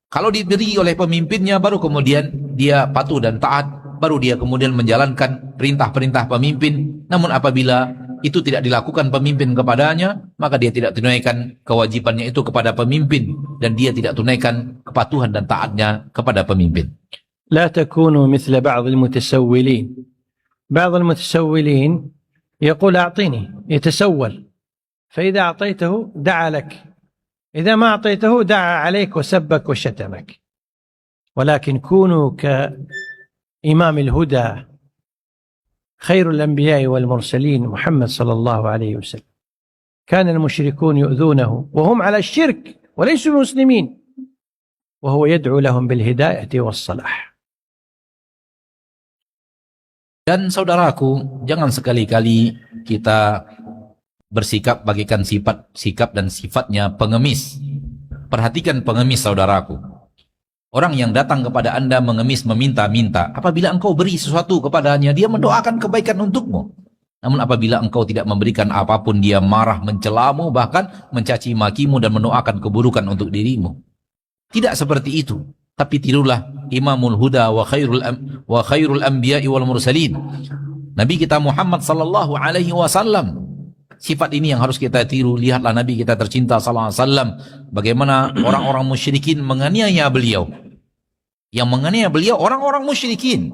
Kalau diberi oleh pemimpinnya, baru kemudian dia patuh dan taat, baru dia kemudian menjalankan perintah-perintah pemimpin. Namun apabila itu tidak dilakukan pemimpin kepadanya, maka dia tidak tunaikan kewajibannya itu kepada pemimpin, dan dia tidak tunaikan kepatuhan dan taatnya kepada pemimpin. لا تكونوا مثل بعض المتسولين. بعض المتسولين يقول أعطيني، يتسول، فإذا أعطيته دعا لك، إذا ما أعطيته دعا عليك وسبك وشتمك. ولكن كونوا كإمام الهدى خير الأنبياء والمرسلين محمد صلى الله عليه وسلم. كان المشركون يؤذونه وهم على الشرك وليسوا مسلمين، وهو يدعو لهم بالهداية والصلاح. Dan saudaraku, jangan sekali-kali kita bersikap bagaikan sikap dan sifatnya pengemis. Perhatikan pengemis, saudaraku. Orang yang datang kepada Anda mengemis, meminta-minta. Apabila engkau beri sesuatu kepadanya, dia mendoakan kebaikan untukmu. Namun apabila engkau tidak memberikan apapun, dia marah, mencelamu, bahkan mencaci makimu dan mendoakan keburukan untuk dirimu. Tidak seperti itu. Tapi tirulah Imamul Huda wa khairul anbiya'i wal mursalin, Nabi kita Muhammad sallallahu alaihi wasallam. Sifat ini yang harus kita tiru. Lihatlah Nabi kita tercinta sallallahu alaihi wasallam, bagaimana orang-orang musyrikin menganiaya beliau. Yang menganiaya beliau orang-orang musyrikin,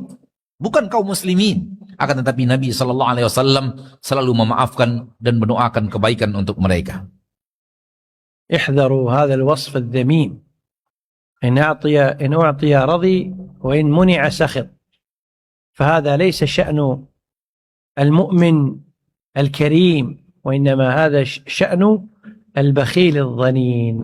bukan kaum muslimin. Akan tetapi Nabi sallallahu alaihi wasallam selalu memaafkan dan mendoakan kebaikan untuk mereka. احذروا هذا الوصف الذميم. إن أعطي رضي وإن منع سخط. فهذا ليس شأن المؤمن الكريم، وإنما هذا شأن البخيل الظنين.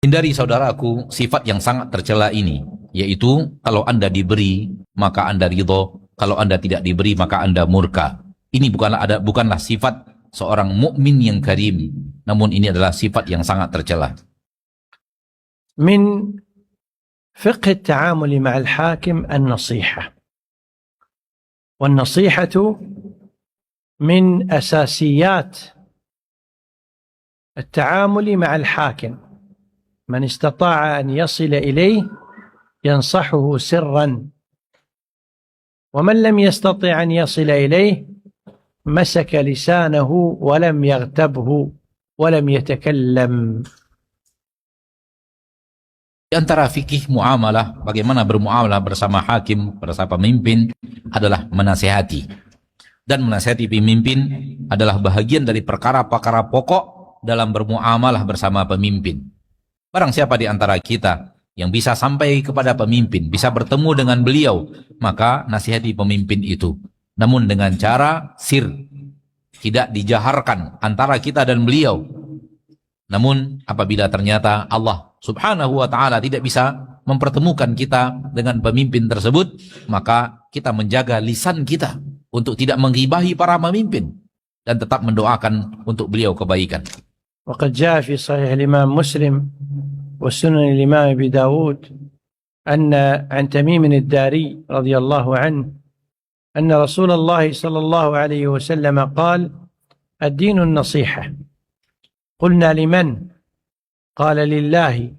Hindari, saudaraku, sifat yang sangat tercela ini, yaitu kalau Anda diberi maka Anda ridho, kalau Anda tidak diberi maka Anda murka. Ini bukanlah sifat seorang mukmin yang karim, namun ini adalah sifat yang sangat tercela. من فقه التعامل مع الحاكم النصيحة، والنصيحة من أساسيات التعامل مع الحاكم. من استطاع أن يصل إليه ينصحه سرا، ومن لم يستطع أن يصل إليه مسك لسانه ولم يغتبه ولم يتكلم. Di antara fikih muamalah, bagaimana bermuamalah bersama hakim, bersama pemimpin, adalah menasihati. Dan menasihati pemimpin adalah bahagian dari perkara-perkara pokok dalam bermuamalah bersama pemimpin. Barang siapa di antara kita yang bisa sampai kepada pemimpin, bisa bertemu dengan beliau, maka nasihati pemimpin itu. Namun dengan cara sir, tidak dijaharkan antara kita dan beliau. Namun apabila ternyata Allah subhanahu wa ta'ala tidak bisa mempertemukan kita dengan pemimpin tersebut, maka kita menjaga lisan kita untuk tidak menggibahi para pemimpin dan tetap mendoakan untuk beliau kebaikan. وقد جاء في صحيح الإمام مسلم وسنن الإمام أبي داود أن عن تميم الداري رضي الله عنه أن رسول الله صلى الله عليه وسلم قال: الدين النصيحة. قلنا: لمن؟ قال: لله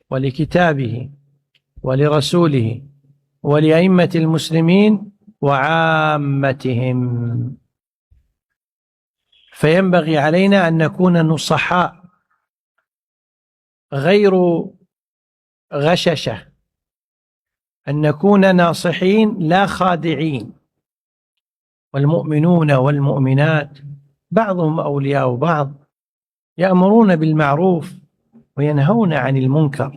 ولكتابه ولرسوله ولأئمة المسلمين وعامتهم. فينبغي علينا أن نكون نصحاء غير غششة، أن نكون ناصحين لا خادعين. والمؤمنون والمؤمنات بعضهم أولياء بعض، يأمرون بالمعروف وينهون عن المنكر.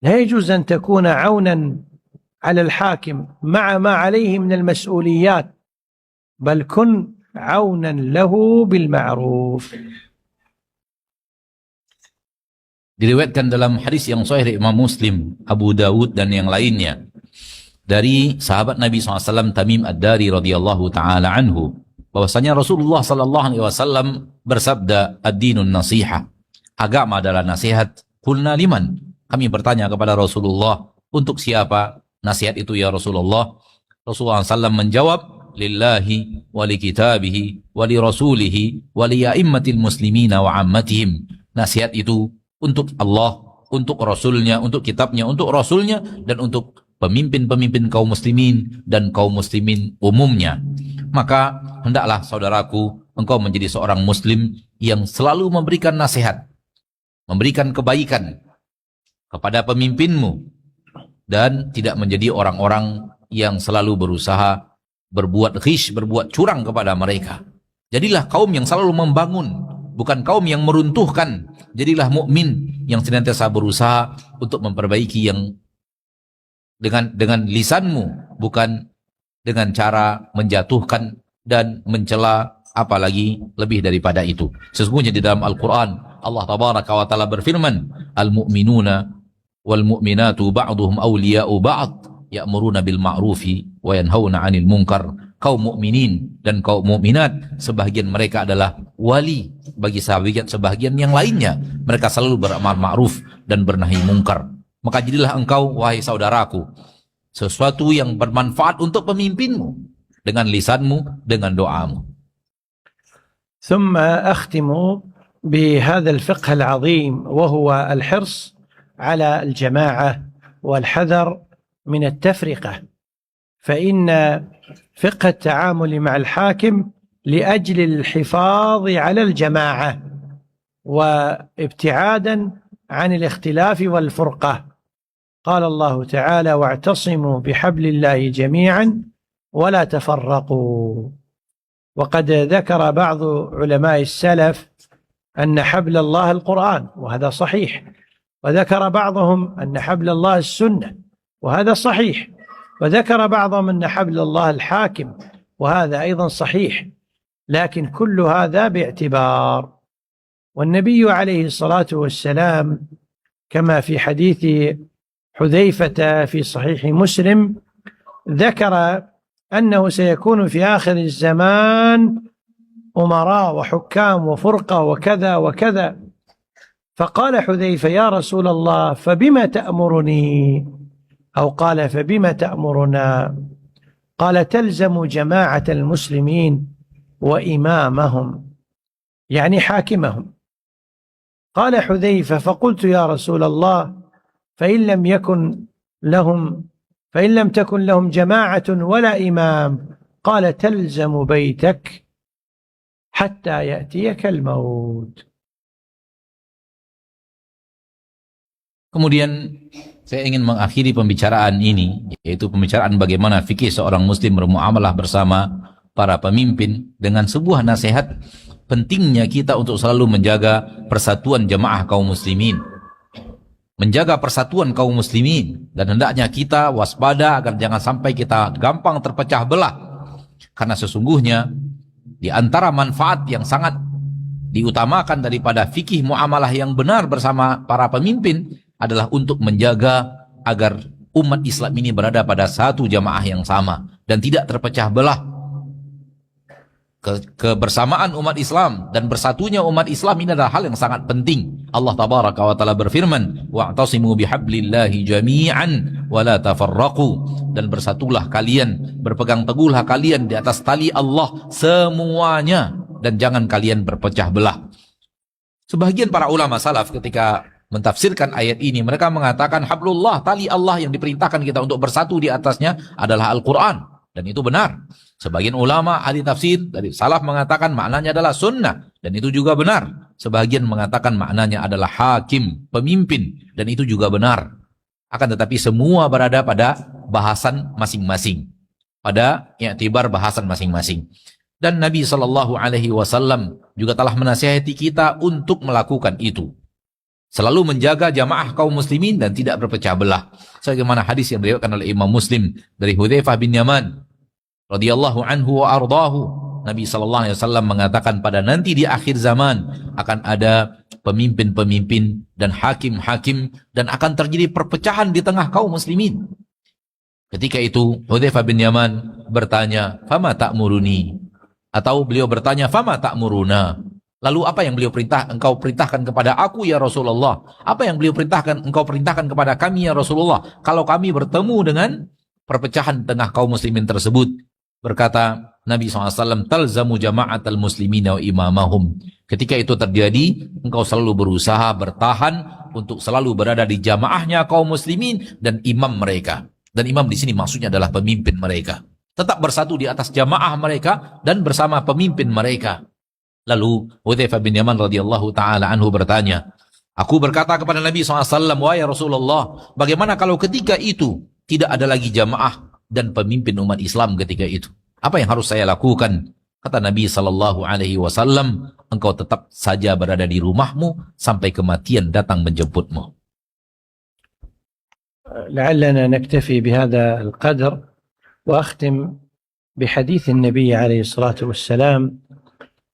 لا يجوز أن تكون عونا على الحاكم مع ما عليه من المسؤوليات، بل كن عونا له بالمعروف. Diriwayatkan dalam hadis yang sahih dari Imam Muslim, Abu Dawud dan yang lainnya dari sahabat Nabi SAW Tamim Ad-Dari radhiyallahu taala anhu, bahwasanya Rasulullah sallallahu alaihi wasallam bersabda, ad-dinun nasiha, agama adalah nasihat. Qulna liman? Kami bertanya kepada Rasulullah, untuk siapa nasihat itu ya Rasulullah? Rasulullah SAW menjawab, lillahi wa li kitabihi wa li rasulihi wa li a'immatil muslimina wa ammatihim. Nasihat itu untuk Allah, untuk Rasulnya, untuk kitabnya, untuk Rasulnya, dan untuk pemimpin-pemimpin kaum muslimin dan kaum muslimin umumnya. Maka hendaklah saudaraku, engkau menjadi seorang muslim yang selalu memberikan nasihat, memberikan kebaikan kepada pemimpinmu, dan tidak menjadi orang-orang yang selalu berusaha berbuat ghish, berbuat curang kepada mereka. Jadilah kaum yang selalu membangun, bukan kaum yang meruntuhkan. Jadilah mukmin yang senantiasa berusaha untuk memperbaiki yang dengan lisanmu, bukan dengan cara menjatuhkan dan mencela, apalagi lebih daripada itu. Sesungguhnya di dalam Al-Quran Allah tabaraka wa ta'ala berfirman, al-mu'minuna wal mu'minatu ba'duhum awliya'u ba'd ya'muruna bil ma'rufi wa yanhauna 'anil munkar. Kaum mukminin dan kaum mukminat, sebahagian mereka adalah wali bagi sebahagian yang lainnya. Mereka selalu beramal ma'ruf dan bernahi mungkar. Maka jadilah engkau, wahai saudaraku, sesuatu yang bermanfaat untuk pemimpinmu dengan lisanmu, dengan doamu. ثم أختم بهذا الفقه العظيم، وهو الحرص على الجماعة والحذر من التفرقة. فإن فقه التعامل مع الحاكم لأجل الحفاظ على الجماعة وابتعادا عن الاختلاف والفرقة. قال الله تعالى: واعتصموا بحبل الله جميعا ولا تفرقوا. وقد ذكر بعض علماء السلف أن حبل الله القرآن، وهذا صحيح، وذكر بعضهم أن حبل الله السنة، وهذا صحيح، وذكر بعضهم أن حبل الله الحاكم، وهذا أيضا صحيح، لكن كل هذا باعتبار. والنبي عليه الصلاة والسلام كما في حديث حذيفة في صحيح مسلم ذكر أنه سيكون في آخر الزمان أمراء وحكام وفرقة وكذا وكذا. فقال حذيفة: يا رسول الله فبما تأمرني؟ أو قال: فبما تأمرنا؟ قال: تلزم جماعة المسلمين وإمامهم، يعني حاكمهم. قال حذيفة: فقلت يا رسول الله فإن لم تكن لهم جماعة ولا إمام؟ قال: تلزم بيتك حتى يأتيك الموت. Kemudian saya ingin mengakhiri pembicaraan ini, yaitu pembicaraan bagaimana fikih seorang muslim bermuamalah bersama para pemimpin dengan sebuah nasihat pentingnya kita untuk selalu menjaga persatuan jamaah kaum muslimin, menjaga persatuan kaum muslimin, dan hendaknya kita waspada agar jangan sampai kita gampang terpecah belah. Karena sesungguhnya di antara manfaat yang sangat diutamakan daripada fikih muamalah yang benar bersama para pemimpin adalah untuk menjaga agar umat Islam ini berada pada satu jamaah yang sama dan tidak terpecah belah. Kebersamaan umat Islam dan bersatunya umat Islam ini adalah hal yang sangat penting. Allah tabaraka wa taala berfirman, wa'tasimu bihablillahi jami'an wa la tafarraqu, dan bersatulah kalian, berpegang teguhlah kalian di atas tali Allah semuanya, dan jangan kalian berpecah belah. Sebagian para ulama salaf ketika mentafsirkan ayat ini, mereka mengatakan hablullah, tali Allah yang diperintahkan kita untuk bersatu di atasnya adalah Al-Quran, dan itu benar. Sebagian ulama ahli tafsir dari salaf mengatakan maknanya adalah sunnah, dan itu juga benar. Sebagian mengatakan maknanya adalah hakim, pemimpin, dan itu juga benar. Akan tetapi semua berada pada bahasan masing-masing, pada i'tibar bahasan masing-masing. Dan Nabi SAW juga telah menasihati kita untuk melakukan itu, selalu menjaga jamaah kaum muslimin dan tidak berpecah belah. Sebagaimana hadis yang diriwayatkan oleh Imam Muslim dari Hudzaifah bin Yaman radhiyallahu anhu wa ardahu, Nabi SAW mengatakan pada nanti di akhir zaman akan ada pemimpin-pemimpin dan hakim-hakim, dan akan terjadi perpecahan di tengah kaum muslimin. Ketika itu Hudzaifah bin Yaman bertanya, fama ta'muruni, atau beliau bertanya, fama ta'muruna, lalu apa yang engkau perintahkan kepada aku ya Rasulullah? Apa yang engkau perintahkan kepada kami ya Rasulullah kalau kami bertemu dengan perpecahan tengah kaum muslimin tersebut? Berkata Nabi SAW, talzamu jama'atal muslimina wa imamahum. Ketika itu terjadi, engkau selalu berusaha bertahan untuk selalu berada di jamaahnya kaum muslimin dan imam mereka. Dan imam di sini maksudnya adalah pemimpin mereka. Tetap bersatu di atas jamaah mereka dan bersama pemimpin mereka. Lalu Hudzaifah bin Yaman radhiyallahu taala anhu bertanya, aku berkata kepada Nabi SAW, wahai Rasulullah, bagaimana kalau ketika itu tidak ada lagi jamaah dan pemimpin umat Islam ketika itu? Apa yang harus saya lakukan? Kata Nabi SAW, engkau tetap saja berada di rumahmu sampai kematian datang menjemputmu. لعلنا نكتفي بهذا القدر وأختم بحديث النبي عليه الصلاة والسلام،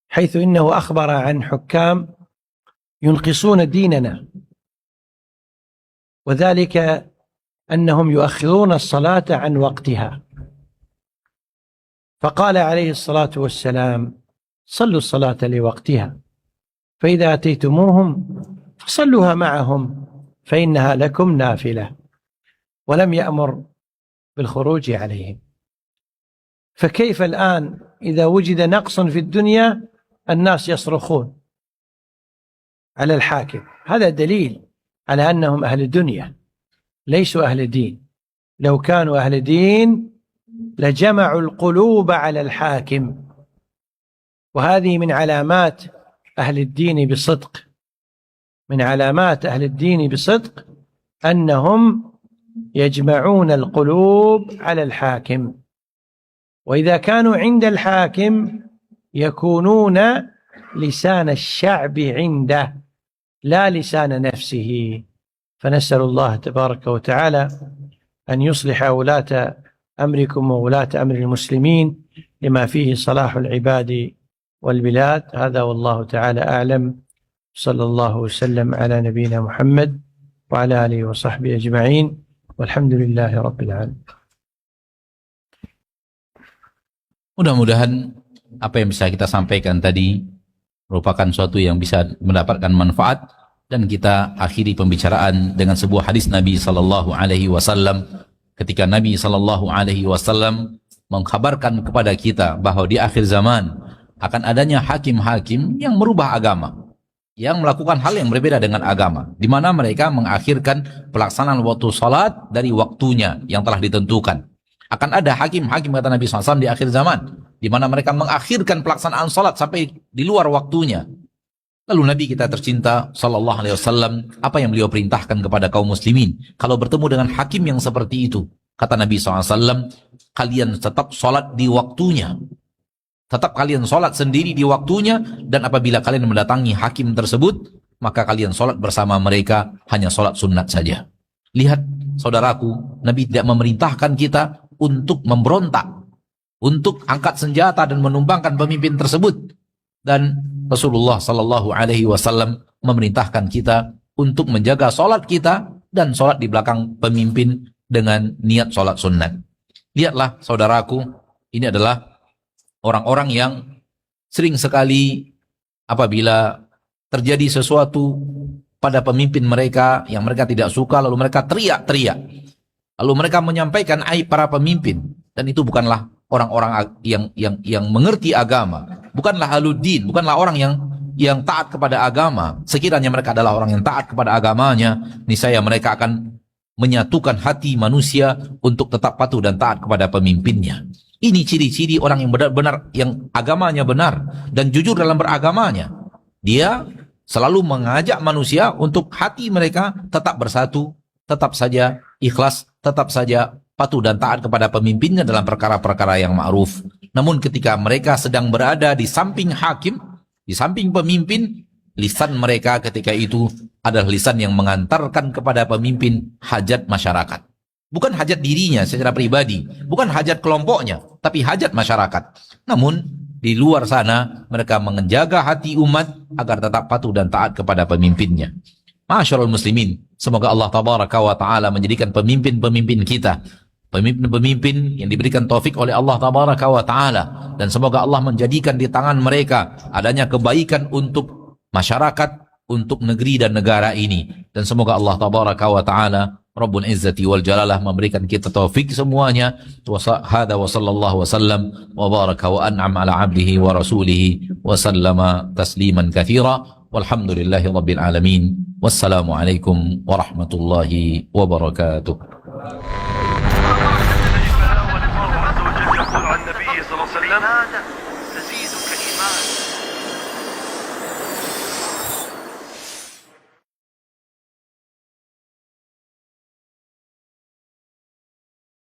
حيث إنه أخبر عن حكام ينقصون ديننا، وذلك أنهم يؤخرون الصلاة عن وقتها. فقال عليه الصلاة والسلام صلوا الصلاة لوقتها، فإذا أتيتموهم فصلوها معهم فإنها لكم نافلة، ولم يأمر بالخروج عليهم. فكيف الآن إذا وجد نقص في الدنيا الناس يصرخون على الحاكم؟ هذا دليل على أنهم أهل الدنيا ليسوا أهل دين. لو كانوا أهل دين لجمعوا القلوب على الحاكم، وهذه من علامات أهل الدين بصدق، من علامات أهل الدين بصدق أنهم يجمعون القلوب على الحاكم. وإذا كانوا عند الحاكم يكونون لسان الشعب عنده لا لسان نفسه. فنسأل الله تبارك وتعالى أن يصلح ولاة أمركم وولاة أمر المسلمين لما فيه صلاح العباد والبلاد. هذا والله تعالى أعلم. صلى الله وسلم على نبينا محمد وعلى آله وصحبه أجمعين والحمد لله رب العالمين. Mudah-mudahan apa yang bisa kita sampaikan tadi merupakan suatu yang bisa mendapatkan manfaat, dan kita akhiri pembicaraan dengan sebuah hadis Nabi sallallahu alaihi wasallam ketika Nabi sallallahu alaihi wasallam mengkabarkan kepada kita bahwa di akhir zaman akan adanya hakim-hakim yang merubah agama, yang melakukan hal yang berbeda dengan agama, di mana mereka mengakhirkan pelaksanaan waktu salat dari waktunya yang telah ditentukan. Akan ada hakim-hakim, kata Nabi SAW, di akhir zaman, di mana mereka mengakhirkan pelaksanaan salat sampai di luar waktunya. Lalu Nabi kita tercinta sallallahu alaihi wasallam, apa yang beliau perintahkan kepada kaum muslimin kalau bertemu dengan hakim yang seperti itu? Kata Nabi SAW, kalian tetap salat di waktunya. Tetap kalian sholat sendiri di waktunya, dan apabila kalian mendatangi hakim tersebut, maka kalian sholat bersama mereka, hanya sholat sunat saja. Lihat saudaraku, Nabi tidak memerintahkan kita untuk memberontak, untuk angkat senjata dan menumbangkan pemimpin tersebut. Dan Rasulullah Sallallahu Alaihi Wasallam memerintahkan kita untuk menjaga sholat kita dan sholat di belakang pemimpin dengan niat sholat sunat. Lihatlah saudaraku, ini adalah orang-orang yang sering sekali apabila terjadi sesuatu pada pemimpin mereka yang mereka tidak suka, lalu mereka teriak-teriak. Lalu mereka menyampaikan aib para pemimpin. Dan itu bukanlah orang-orang yang mengerti agama. Bukanlah aluddin, bukanlah orang yang taat kepada agama. Sekiranya mereka adalah orang yang taat kepada agamanya, niscaya mereka akan menyatukan hati manusia untuk tetap patuh dan taat kepada pemimpinnya. Ini ciri-ciri orang yang benar-benar, yang agamanya benar dan jujur dalam beragamanya. Dia selalu mengajak manusia untuk hati mereka tetap bersatu, tetap saja ikhlas, tetap saja patuh dan taat kepada pemimpinnya dalam perkara-perkara yang ma'ruf. Namun ketika mereka sedang berada di samping hakim, di samping pemimpin, lisan mereka ketika itu adalah lisan yang mengantarkan kepada pemimpin hajat masyarakat. Bukan hajat dirinya secara pribadi, bukan hajat kelompoknya, tapi hajat masyarakat. Namun di luar sana mereka menjaga hati umat agar tetap patuh dan taat kepada pemimpinnya. Ma'asyiral muslimin, semoga Allah tabaraka wa ta'ala menjadikan pemimpin-pemimpin kita pemimpin-pemimpin yang diberikan taufik oleh Allah tabaraka wa ta'ala, dan semoga Allah menjadikan di tangan mereka adanya kebaikan untuk masyarakat, untuk negeri dan negara ini. Dan semoga Allah tabaraka wa ta'ala Rabbul Izzati wal Jalalah memberikan kita taufik semuanya. Hada wa sallallahu wasallam wa baraka wa an'am ala abdihi wa rasulihi wa sallama tasliman kathira. Walhamdulillahi rabbil alamin. Wassalamualaikum warahmatullahi wabarakatuh. الله عز وجل يقول عن النبي صلى الله عليه وسلم